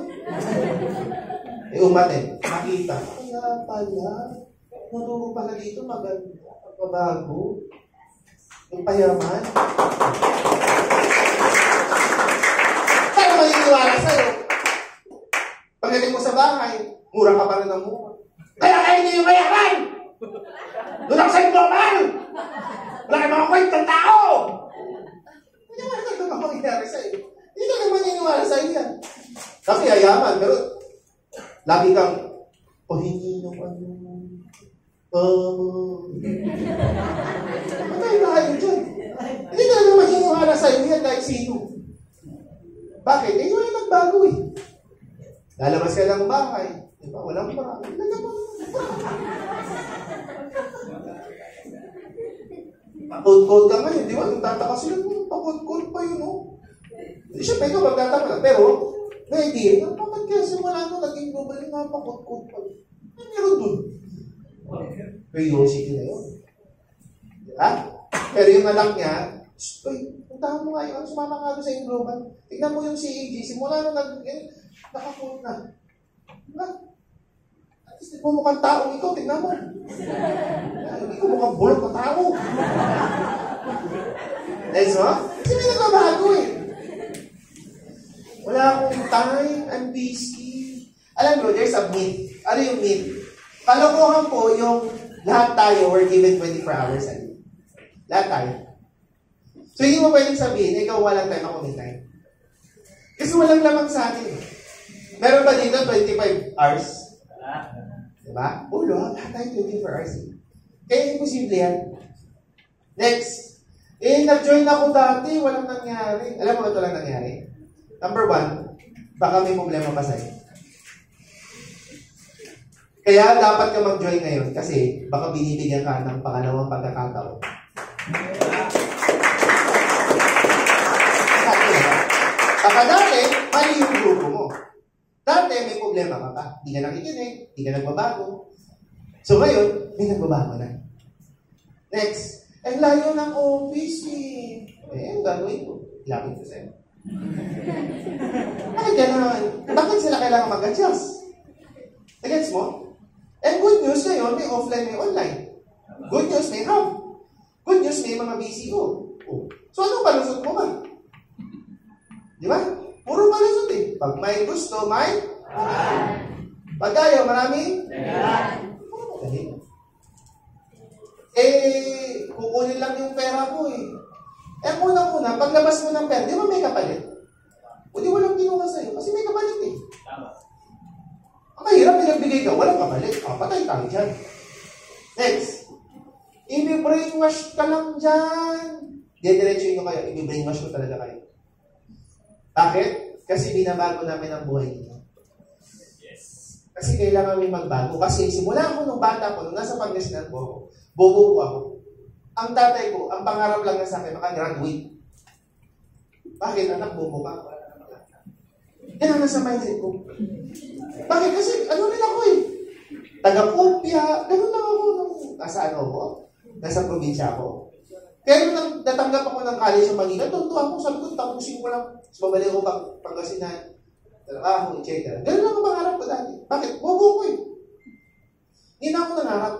Umatin, makita. Kaya pala, naturo pala dito, maganda, magbabago. Yung payaman. Kaya maniniwala sa'yo. Pagdating mo sa bahay, mura ka pa rin ng mura. Kaya kayo niyo yung mayaman! Doon ako sa global! Wala kayo mga kwentong tao! Hindi naman ito mangyayari sa'yo. Hindi ka naman maniniwala sa'yo yan. Kasi yayaman, pero lagi kang, hindi nung ano, patay na kayo dyan. Hindi ka naman maniniwala sa'yo yan dahil sino. Bakit? Eh, wala nagbago eh. Lalabas ka ng bahay. Diba? Walang marami. Pakod-kod ka ngayon. Di ba? Nung tataka sila, pakod-kod pa yun, no? Hindi siya pwede magtataka lang. Pero, hindi. Bakit kaya simula nung naging global yung mga pakod-kod pa? Ay, meron dun. Curiosity na yun. Diba? Pero yung anak niya, puntahan mo nga yun. Sumama ka doon sa yung global. Tignan mo yung CAG. Simula nung nakakulit na. Diba? At least, mo mukhang taong ikaw, tignan mo. Hindi ko mukhang bulok na tao. That's what? Kasi may nagbabago eh. Wala akong time, I'm busy. Alam mo, there's a myth. Ano yung myth? Kalokohan po yung lahat tayo were given 24 hours a day. Lahat tayo. So, hindi mo pwedeng sabihin, ikaw walang time, ako may time. Kasi walang lamang sa atin. Meron ba dito 25 hours? Diba? Ulo, lahat tayo 24 hours. Kaya imposible yan. Next. Nag-join ako dati, walang nangyari. Alam mo ito lang nangyari? Number one, baka may problema pa sa'yo. Kaya dapat ka mag-join ngayon kasi baka binibigyan ka ng pangalawang pagkakataon. Baka dati, mali yung grupo mo. Dati, may problema ka pa. Hindi ka nakikinig, hindi ka nagbabago. So ngayon, may nagbabago na. Next, ang layo ng office eh. Ang gagawin ko. Ilapit ko sa'yo. Bakit gano'n? Bakit sila kailangan mag-adjust? Nagets mo? And good news ngayon, may offline, may online. Good news, may hub. Good news, may mga BCO. Oh. So anong palusot mo ba? Di ba? Puro palusot eh. Pag may gusto, may pag ayaw, marami? Puro magaling. Kukunin lang yung pera mo eh. Unang-una, paglabas mo ng pera, di ba may kapalit? O di walang kinuha sa'yo, kasi may kapalit eh. Ang mahirap, pinagbigay ka, walang kapalit. Patay tayo dyan. Next. I-brainwash ka lang dyan. Diretso nyo kayo, i-brainwash ko talaga kayo. Bakit? Kasi binabago namin ang buhay niyo. Yes. Kasi kailangan may magbago. Kasi simula ako nung bata ko, nung nasa Pangasinan po, bobo po ako. Ang tatay ko, ang pangarap lang na sa akin, makagraduate. Bakit? Anak, bobo ka. Yan ang nasa mindset ko. Bakit? Kasi ano rin ako eh. Taga-kopya. Ganun lang ako nung nasa ano ko. Nasa probinsya ako. Kaya nung natanggap ako ng college sa Manila, tunto ako. Sabi ko, tapusin ko lang. Tapos babalik ako Pangasinan. Trabaho, etc. Ganun lang ang pangarap ko dati. Bakit? Bobo ko eh. Hindi na ako nangarap.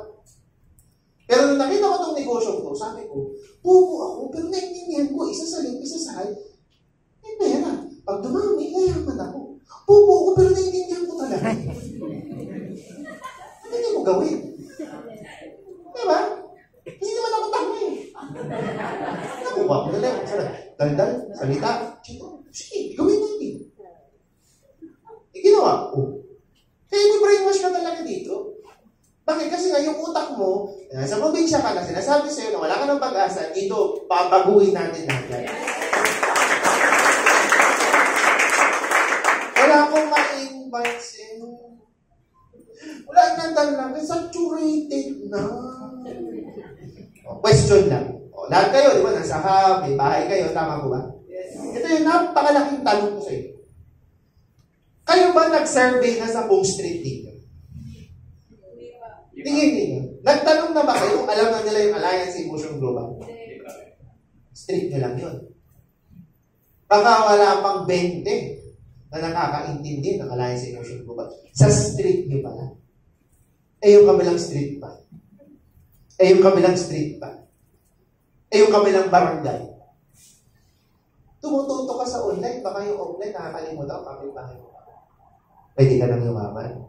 Pero nung nakita ko itong negosyo ko, sabi ko, bobo ako, pero naiintindihan ko, isa sa link, isa sa high. Eh, pera. Pag dumami, yayaman ako. Bobo ako, pero naiintindihan ko talaga. Ano hindi mo gawin? Diba? Kasi naman ako tama eh. Nakuha ko na lang. Daldal, salita. Sige, gawin natin. Ginawa ko. Kaya brainwash ka talaga dito. Bakit? Kasi nga yung utak mo, sa probinsya ka na sinasabi sa'yo na wala ka ng pag-asa, dito, papaguhin natin natin. Wala akong ma-invite sa'yo. Wala nang talaga, saturated na. Question lang. Lahat kayo, di ba, nasa hub, may bahay kayo, tama po ba? Ito yung napakalaking tanong ko sa iyo. Kayo ba nag-survey na sa buong street dito? Tingin niyo. Nagtanong na ba kayo? Alam na nila yung Alliance Emotion Global? Street nyo lang yun. Baka wala pang 20 na nakakaintindi ng Alliance Emotion Global. Sa street nyo pala. Yung kabilang street pa. Yung kabilang street pa. Yung kabilang barangay. Tumututo ka sa online, baka yung offline nakakalimutan ang kapit-bahay mo. Pwede ka nang yumaman.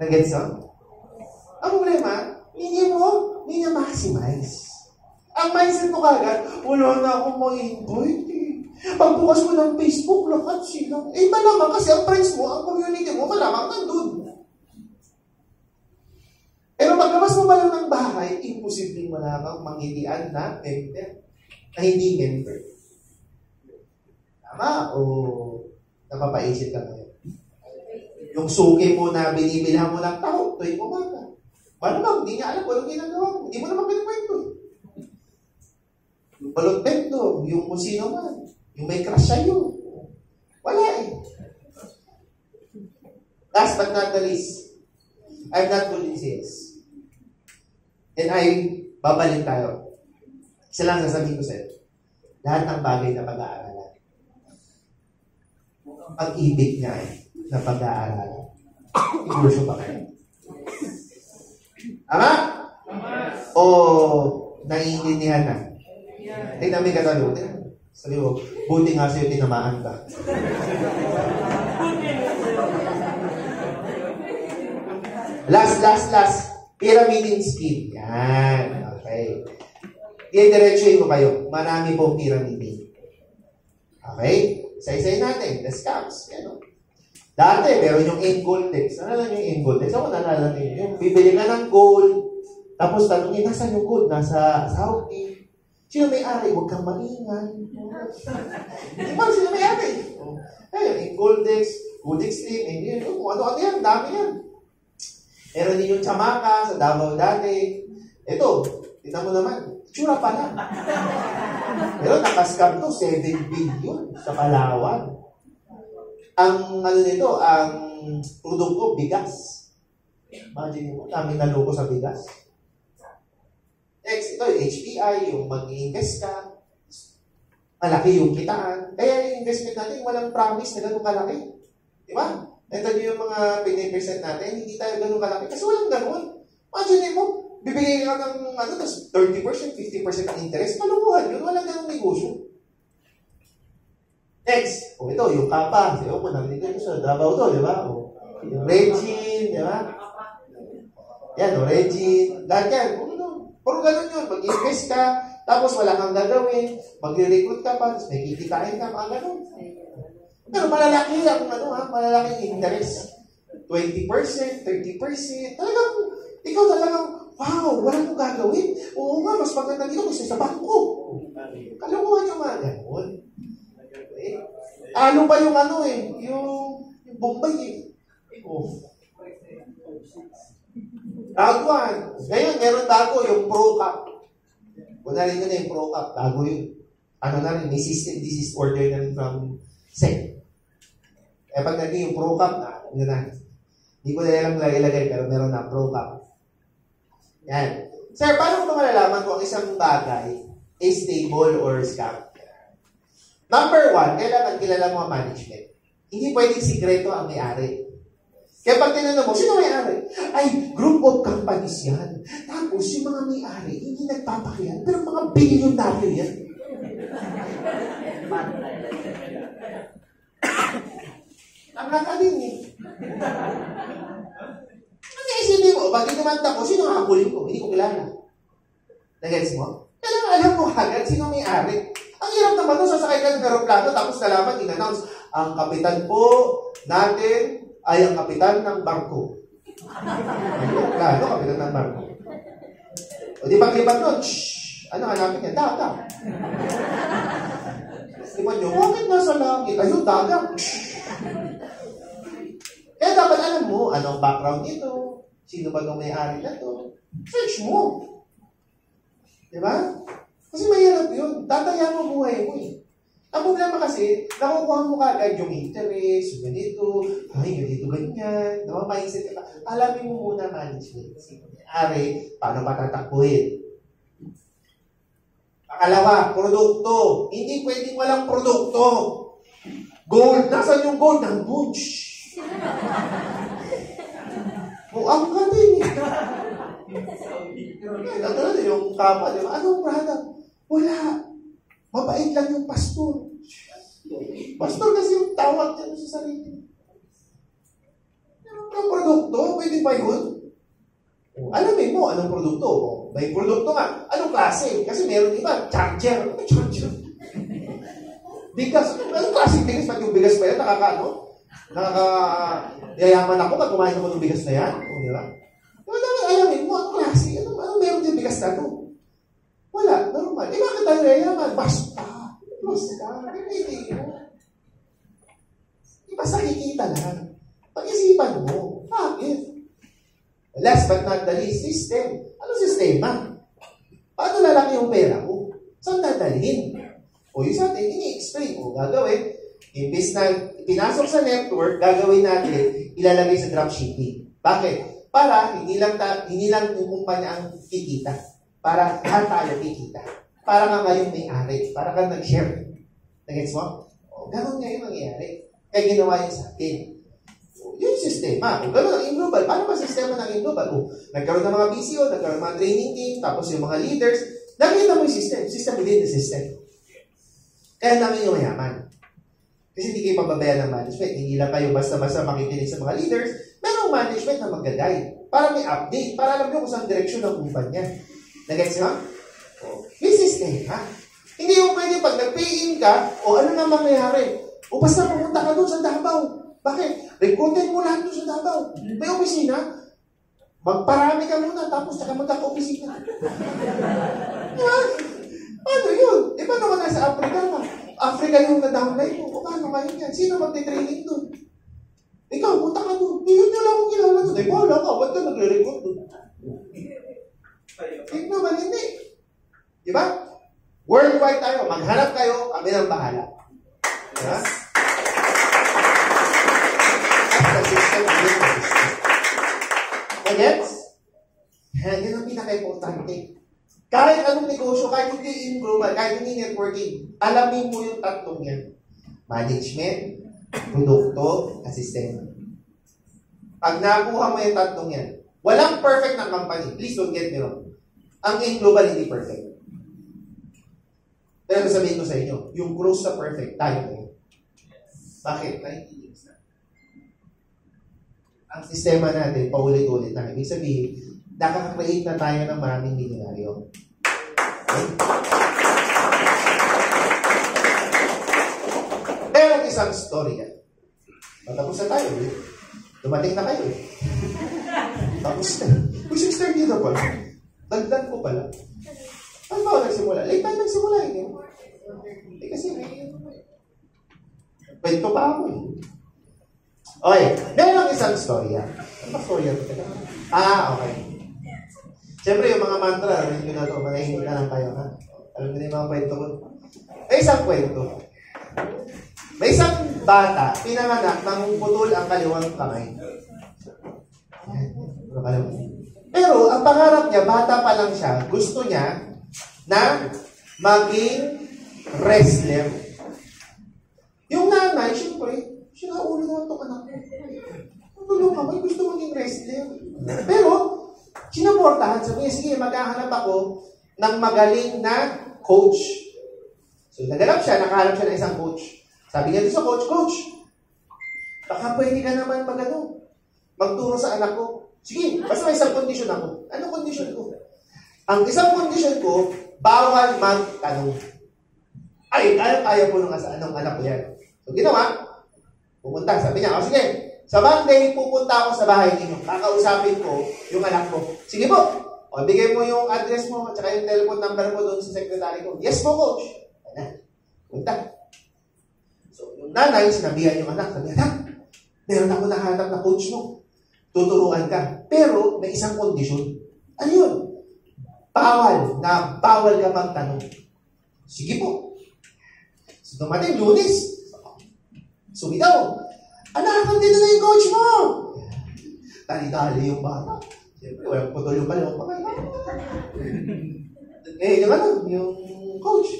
Nag-gets mo? Ang problema, hindi niya maximize. Ang mindset mo kagad, wala na akong ma-invite eh. Pagbukas mo ng Facebook, lahat sila. Malamang kasi ang friends mo, ang community mo, malamang nandun. Pero paglabas mo ba lang ng bahay, imposibleng malamang mangilian na member na hindi member. Tama? O napapaisip ka ngayon? Yung suki mo na binibilhan mo ng tao, tuwing umaga. Malamang, hindi niya alam kung anong ginagawa mo. Hindi mo naman pinakwento. Yung balot-bento, yung kung sino man, yung may crush sa'yo. Wala eh. Last but not the least, I'm not good in sales. And babalik tayo. Isa lang sasabihin ko sa'yo. Lahat ng bagay na pag-aaralan. Ang pag-ibig niya na pag-aaralan. Ikurso pa kayo. Tama? O naiintindihan na? Tingnan mo yung katanong. Sabi mo, buti nga sa'yo tinamaan ka. Last. Pyramiding scheme. Yan. Okay. I-diretsuhin ko kayo. Marami pong pyramiding. Okay? Isa-isayin natin. The scams. Yan o. Dati, meron yung Ingoldex. Ano lang yung Ingoldex? Ako nalala niyo. Yung bibili ka ng gold, tapos tanongin, nasa yung gold? Nasa Saudi. Sino may-ari? Huwag kang maingay. Di ba? Sino may-ari? Yung Ingoldex, Gold Extreme, kung ano-ano yan, dami yan. Meron din yung Chamaka sa Davao dati. Ito, tignan mo naman, tsura pa lang. Pero nakascam to, 7 billion sa Palawan. Ang nito, ang produkto, bigas. Imagine mo, namin naloko sa bigas. Next, ito yung HPI, yung mag-invest ka. Malaki yung kitaan. Kaya yung investment natin, walang promise na ganun kalaki. Di ba? Ito yung mga 20% natin, hindi tayo ganun kalaki. Kasi walang ganun. Imagine mo, bibigay ka ng tapos 30%, 50% ang interest. Malukuhan yun, walang ganun negosyo. Next, ito, yung kapa. Sabi ko, narinig ko sa Davao to, di ba? Yung Regine, di ba? Yan, Regine. Lahat yan. Puro ganun yun. Mag-invest ka, tapos wala kang gagawin, magre-recruit ka pa, tapos may kikitain ka, mga ganun. Pero malalaki ang malalaking interest. 20%, 30%. Talagang, ikaw talagang, wow, wala kong gagawin. Oo nga, mas maganda dito kasi sa bangko. Kalukuhan yung mga ganun. Okay? Ano pa yung yung Bombay eh. Oh. Taguan. Ngayon, meron bago yung Pro Cup. Kung narinig nyo na yung Pro Cup, bago yun. May system, this is order na rin from SEC. Pag naging yung Pro Cup yun na. Hindi ko na lang ilagay, pero meron na Pro Cup. Yan. Sir, paano ko malalaman kung isang bagay is stable or scam? Number 1, kailangan kilala mo ang management. Hindi pwedeng sikreto ang may-ari. Kaya pag tinanong mo, sino may-ari? Ay, group of companies yan. Tapos yung mga may-ari, hindi nagpapakiyan, pero mga bilyonaryo yan. Ang nakaling eh. Kasi isipin mo, pag dinamanda ko, sino ang habulin ko? Hindi ko kilala. Nagets mo? Kailangan alam mo agad sino may-ari. Ang hirap naman doon, sasakay ka ng aeroplano, tapos nalaman, in-announce, ang kapitan po natin ay ang kapitan ng barko. Plano, kapitan ng barko. O di paglipat nun, ano hanapin niya? Dagat. Iwan nyo, bakit nasa langit? Ayun, dagat. Kaya dapat alam mo, anong background nito? Sino ba itong may-ari na to? Search mo. Diba? Kasi mahirap yun. Tataya mo buhay mo eh. Ang problema kasi, nakukuha mo kagad yung interest, yung ganito, ay, ganito, ganyan. Diba? Mindset ka. Alamin mo muna management. Ari, paano patatakbuhin? Pangalawa, produkto. Hindi pwedeng walang produkto. Gold. Nasaan yung gold? Nandun. Ang ka din. Ito yung kapa, di ba? Anong product? Wala. Mabait lang yung pastor. Pastor kasi yung tawag niya sa sarili. Anong produkto? Pwede ba yun? Alamin mo, anong produkto? May produkto nga. Anong klase? Kasi meron iba, charger. Ano charger? Bigas. Anong klase bigas? Pati yung bigas pa yan, yayaman ako pag kumain ako ng bigas na yan. O, di ba? Dapat alamin mo, anong klase? Ano meron din bigas na ito? Wala, normal. Bakit tayo yayaman? Basta. Hindi mo. Basta kikita lang. Pag-isipan mo. Bakit? Last but not the least, system. Anong sistema? Paano lalaki yung pera mo? Saan dadalhin? O yung sa atin, ini-explain mo. Gagawin. Imbis na pinasok sa network, gagawin natin, ilalagay sa dropshipping. Bakit? Para hindi lang yung kumpanya ang kikita. Para lahat tayo kikita. Para nga kayong may-ari. Para ka nag-share. Nag-gets mo? O, gano'n nga yung mangyayari. Kaya ginawa yun sa atin. O, yun yung sistema. O, gano'n ang in-global. Paano ba sistema ng in-global? O, nagkaroon ng mga PCO, nagkaroon ng mga training team, tapos yung mga leaders. Nakita mo yung system. System within the system. Kaya namin yung mayaman. Kasi hindi kayo pababayan ng management. Hindi lang kayo basta-basta makikinig sa mga leaders. Merong management na mag-guide. Para may update. Para alam nyo kung saan direksyon ng kumpanya. Nag-gets nyo? May system, ha? Hindi yung pwede pag nag-pay-in ka, o ano na mangyayari? O basta pumunta ka doon sa Davao. Bakit? Recruited mo lahat doon sa Davao. May opisina. Magparami ka muna, tapos saka magkaka-opisina. Diba? Ano yun? Di ba naman nasa Africa ka? Africa yung na-downline mo. O paano kayo yan? Sino magte-training doon? Ikaw, punta ka doon. Yun nyo lang akong kilala doon. Ay, wala ka. Ba't ka nagre-recruit doon? Tignan ba? Hindi. Diba? Worldwide tayo. Maghanap kayo. Kami nang bahala. Diba? That's the system. Gets? Yan ang pinaka-importante. Kahit anong negosyo, kahit hindi in global, kahit hindi networking, alamin mo yung tatlong yan. Management, produkto, at sistema. Pag nakuha mo yung tatlong yan, walang perfect na company. Please don't get me wrong. Ang in global hindi perfect. Pero sabihin ko sa inyo, yung close sa perfect, tayo na yun. Bakit? 90 years na. Ang sistema natin, paulit-ulit na. Ibig sabihin, nakaka-create na tayo ng maraming milyonaryo. Okay? Pero isang story yan. Matapos na tayo. Eh. Dumating na kayo. Eh. Tapos na. Kung 6:30 na pala, dagdag ko pala. Ano ba ako nagsimula? Late tayo nagsimula. Eh kasi kwento pa ako eh. Okay. Meron isang story yan. Ano ba story yan? Okay. Siyempre, yung mga mantra, rin ko na ito, manahimik na lang kayo, ha? Alam mo na yung mga kwento ko. May isang kwento. May isang bata, pinanganak, nang putol ang kaliwang kamay. Pero, ang pangarap niya, bata pa lang siya, gusto niya na maging wrestler. Yung nanay, siyempre, sinaulo naman itong anak ko. Tulong kamay, gusto maging wrestler. Pero, sinuportahan, sabi niya, sige, maghahanap ako ng magaling na coach. So, nakahanap siya ng isang coach. Sabi niya sa coach, baka pwede ka naman magturo sa anak ko. Sige, basta may isang condition ako. Anong condition ko? Ang isang condition ko, bawal magtanong. Ay, kaya po nung anak ko yan. So, ginawa, pumunta, sabi niya, sige, sa Monday, pupunta ako sa bahay ninyo. Kakausapin ko yung anak mo. Sige po. O, bigay mo yung address mo at saka yung telephone number mo doon sa secretary ko. Yes po, coach. Ayan. Punta. So, yung nanay, sinabihan yung anak. Sabi, anak, meron ako nakahanap na coach mo. Tuturuan ka. Pero, may isang kondisyon. Ano yun? Bawal ka magtanong. Sige po. So, dumating, Lunes. Sumitaw. Anak, nandito na yung coach mo. Tali-tali yung bata. Siyempre, walang putol yung kanilang pangalan. Yung coach.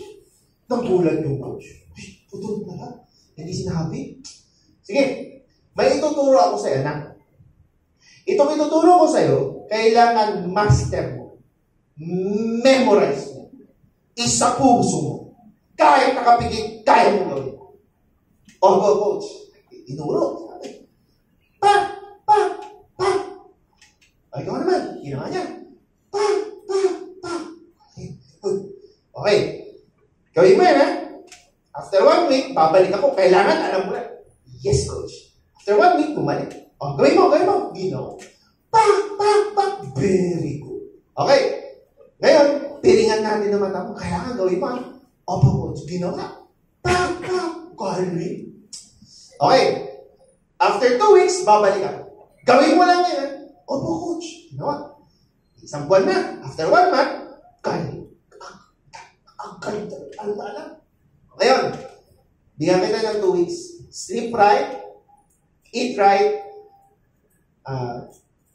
Nagulat yung coach. Ay, putol pala. Hindi sinabi. Sige, may ituturo ako sa'yo, anak. Itong ituturo ko sa'yo, kailangan master mo. Memorize mo. Isa puso mo. Kahit nakapigit, kaya mo gawin. Go, coach. Tinuro. Pa! Ay, ikaw naman. Ginawa niya. Pa! Okay. Gawin mo yan, ha? After 1 week, babalik ako. Kailangan, alam mo na. Yes, coach. After 1 week, bumalik. Gawin mo. Ginawa. Pa! Very good. Okay. Ngayon, pilingan natin ng mata mo. Kailangan gawin mo, ha? Opo, coach. Ginawa. Pa! Galing. Okay. After 2 weeks, babalik ako. Gawin mo lang yan, ha? Opo, coach. Ginawa. Isang buwan na. After 1 month, galing. Ang galing talaga. Alam. Ngayon, bigyan kita ng 2 weeks. Sleep right, eat right,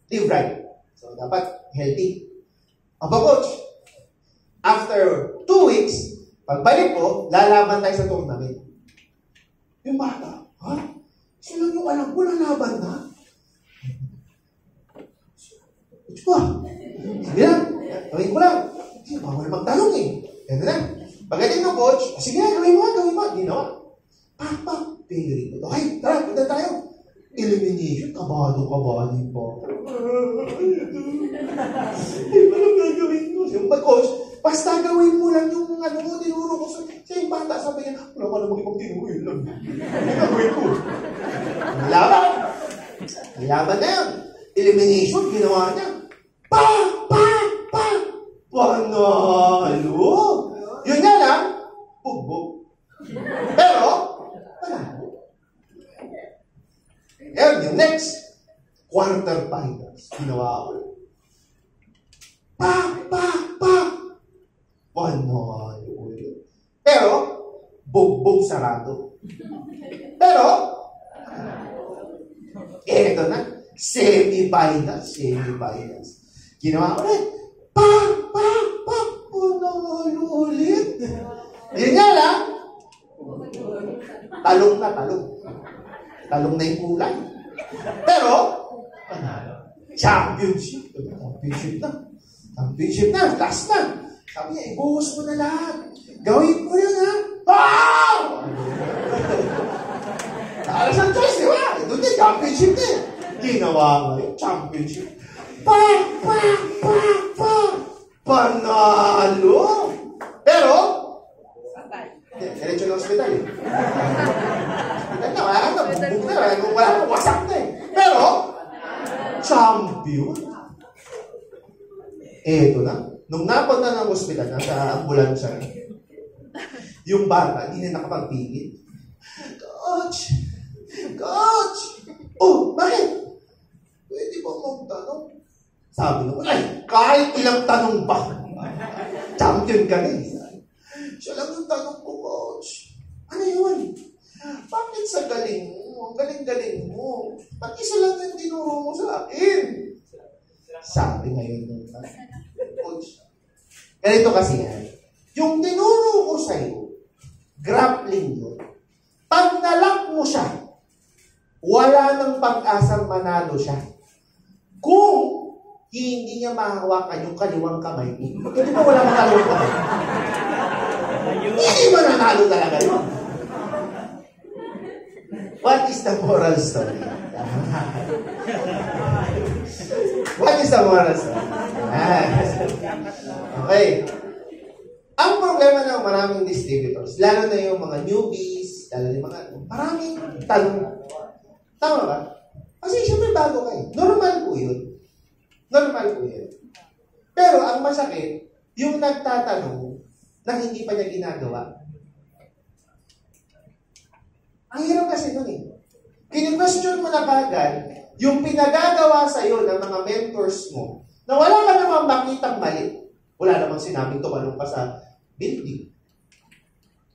live right. So, dapat healthy. Opo, coach. After 2 weeks, pagbalik ko, lalaban tayo sa tournament. Yung bata, ha? Sila yung alam ko, lalaban na. Coach ko, sige lang. Gawin ko lang. Sige, bawal magtanong eh. Yan na. Pagdating ng coach, sige, gawin mo. Ginawa. Very good. Okay, tara, punta tayo. Elimination, kabado pa. Anong gagawin ko? Yung coach, basta gawin mo lang yung tinuro ko sa yung bata. Sabi niya, wala ka namang ibang tinuro yun lang. Ano gagawin ko? Laban na yun. Elimination, ginawa niya. Panalo! Yun nga lang, bugbog. Pero, panalo. Ngayon, yung next, quarterfinals. Ginawa ko. Panalo. Pero, bugbog sarado. Pero, eto na, semi-finals. Ginawa ko rin. Panalo ulit. Yun nga lang, talong na. Talong na yung kulay. Pero, panalo. Championship na. Last na. Sabi niya, ibuhos mo na lahat. Gawin mo yan, ha? Alas ang choice, di ba? Ito din, championship din. Ginawa nga yung championship. Panalo! Pero, diretso ng hospital eh. Hospital na, wala ka na, bubuk na, wala ka, wasak na eh. Pero, champion. Eto na. Nung napunta ng hospital, nasa ambulansya, yung bata, hindi na nakapagpigil. Coach! Oh, bakit? Pwede ba magtanong? Sabi naman, ay, kahit ilang tanong ba? Champion ka na eh. Siya lang yung tanong ko, coach. Ano yun? Bakit sa galing mo? Ang galing-galing mo. Ba't isa lang yung tinuro mo sa akin? Sabi ngayon ng coach. Ganito kasi yan. Yung tinuro ko sa'yo, grappling yun. Pag nalak mo siya, wala nang pag-asang manalo siya. Kung hindi niya mahawakan yung kaliwang kamay, hindi ba wala manalo kamay? Hindi mananalo talaga yun. What is the moral story? What is the moral story? Okay. Ang problema ng maraming distributors, lalo na yung mga newbies, lalo na yung mga maraming tanong. Tama ba? Kasi siyempre bago kayo. Normal po yun. Normal po yun. Pero ang masakit, yung nagtatanong na hindi pa niya ginagawa. Ang hirap kasi nun eh. Kini-question mo na kagad yung pinagagawa sa'yo ng mga mentors mo na wala ka namang makitang mali. Wala namang sinabing tumalong pa sa building.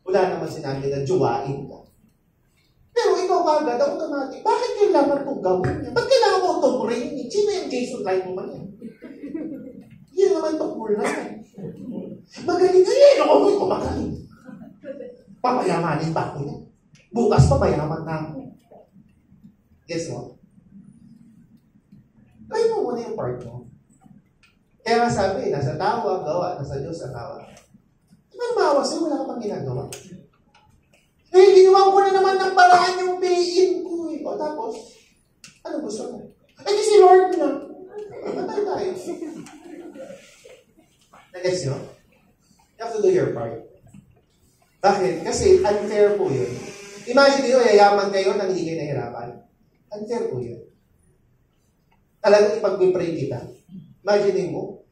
Wala namang sinabi na juwain ka. Pero ikaw kagad, automatic, bakit kailangan kong gawin niya? Ba't kailangan ko itong training? Sino yung Jason Lightman yan? Yan naman tukmul na yan. Magaling yan. Ako mo, magaling. Papayamanin ba ako yan? Bukas pa mayaman na ako. Guess what? Try mo muna yung part mo. Kaya nga sabi, nasa tawa, gawa, nasa Diyos ang tawa. Ano maawa sa'yo? Wala ka pang ginagawa. Eh, ginawa ko na naman ng paraan yung pay-in ko eh. O tapos, ano gusto mo? Eh, di si Lord na. Matay tayo. Nag-gets nyo? You have to do your part. Bakit? Kasi unfair po yun. Imagine nyo, yayaman kayo nang hindi kayo nahirapan. Unfair po yun. Talagang ipag-pray kita. Imagine mo,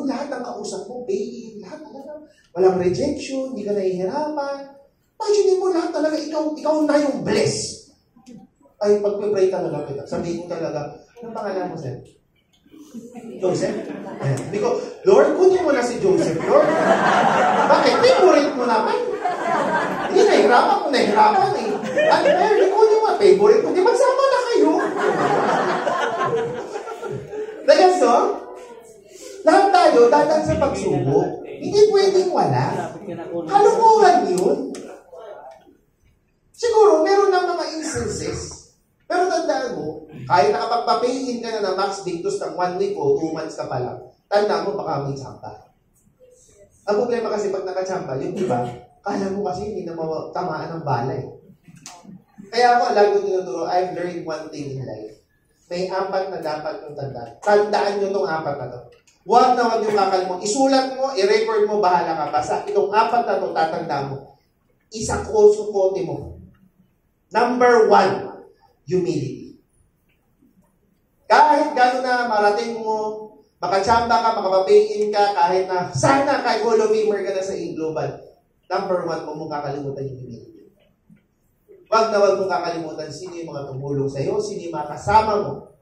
lahat ng kausap mo, pay-in, lahat talaga. Walang rejection, hindi ka nahihirapan. Imagine mo lahat talaga, ikaw na yung bless. Ay, pag-pray talaga kita. Sabihin mo talaga, anong pangalan mo, sir? Joseph? Hindi ko, Lord, kunin mo na si Joseph, Lord. Bakit? Favorite mo naman. Hindi, nahihirapan eh. At Mary, kunin mo, favorite mo. Di magsama na kayo. Dahil so, lahat tayo dadaan sa pagsubok. Hindi pwedeng wala. Kalunguhan yun. Siguro, meron ng mga instances, pero tandaan mo, kahit nakapagpapayin ka na ng max dictus ng 1 week o 2 months ka pa lang, tandaan mo, baka may tsamba. Ang problema kasi pag nakachamba, yung iba, kala mo kasi hindi na tamaan ng bala eh. Kaya ako, lagi ko tinuturo, I've learned one thing in life. May 4 na dapat yung tandaan. Tandaan nyo itong 4 na to. Huwag yung kakalimutan. Isulat mo, i-record mo, bahala ka. Basta itong 4 na to, tatandaan mo. Isa ko, sukote mo. Number 1, humility. Kahit gano'n na marating mo, makachamba ka, makapapayin ka, kahit na sana kahit Hall of Famer ka na sa global, number 1, huwag mong kakalimutan yung humility. Huwag mong kakalimutan sino yung mga tumulong sa'yo, sino yung mga kasama mo.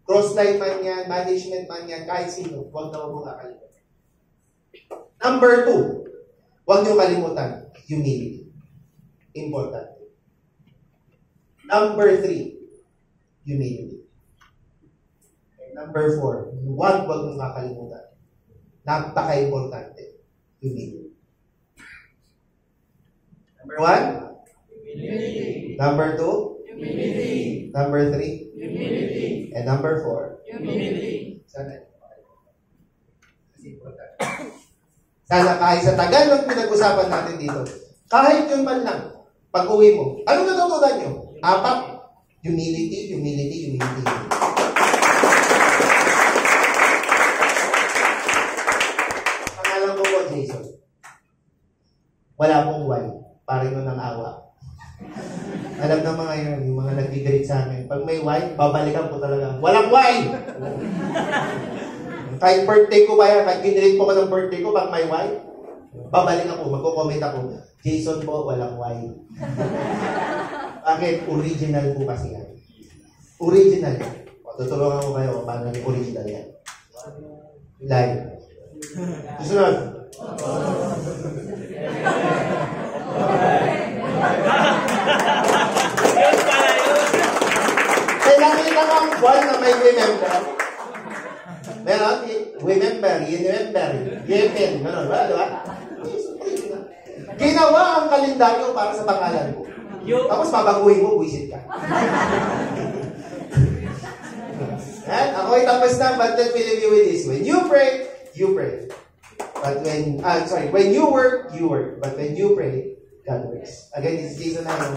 Crossline man yan, management man yan, kahit sino, huwag mong kakalimutan. Number 2, huwag nyo kalimutan, humility. Important. Number 3, humility. Number 4, huwag mong kakalimutan. Napaka-importante, humility. Number 1, humility. Number 2, humility. Number 3, humility. And number 4, humility. Sana. Kasi important. Sana kahit sa tagal ng pinag-usapan natin dito, kahit yun man lang, pag-uwi mo, anong natutunan nyo? 4, humility, humility, humility. Pangalan ko po, Jason. Wala pong why. Pareho ng awa. Alam ng mga yun, yung mga nag-greet sa amin. Pag may why, babalikan po talaga. Walang why! Kahit birthday ko ba yan, kahit ginreat po ko ng birthday ko, pag may why, babalik ako, magko-comment ako. Jason po, walang why. Bakit? Original po kasi yan. Original yan. Tutulungan ko kayo kung paano yung original yan. Live. Susunod. Kailangan lang ang buwan na may remember. Meron, remember, yepen, gano'n ba? Diba? Ginawa ang kalendaryo para sa pangalan ko. Tapos babaguhin mo, buwisit ka. And ako'y tapos na, but let me leave you with this. When you pray, you pray. But when you work, you work. But when you pray, God works. Again, this is Jason Ano.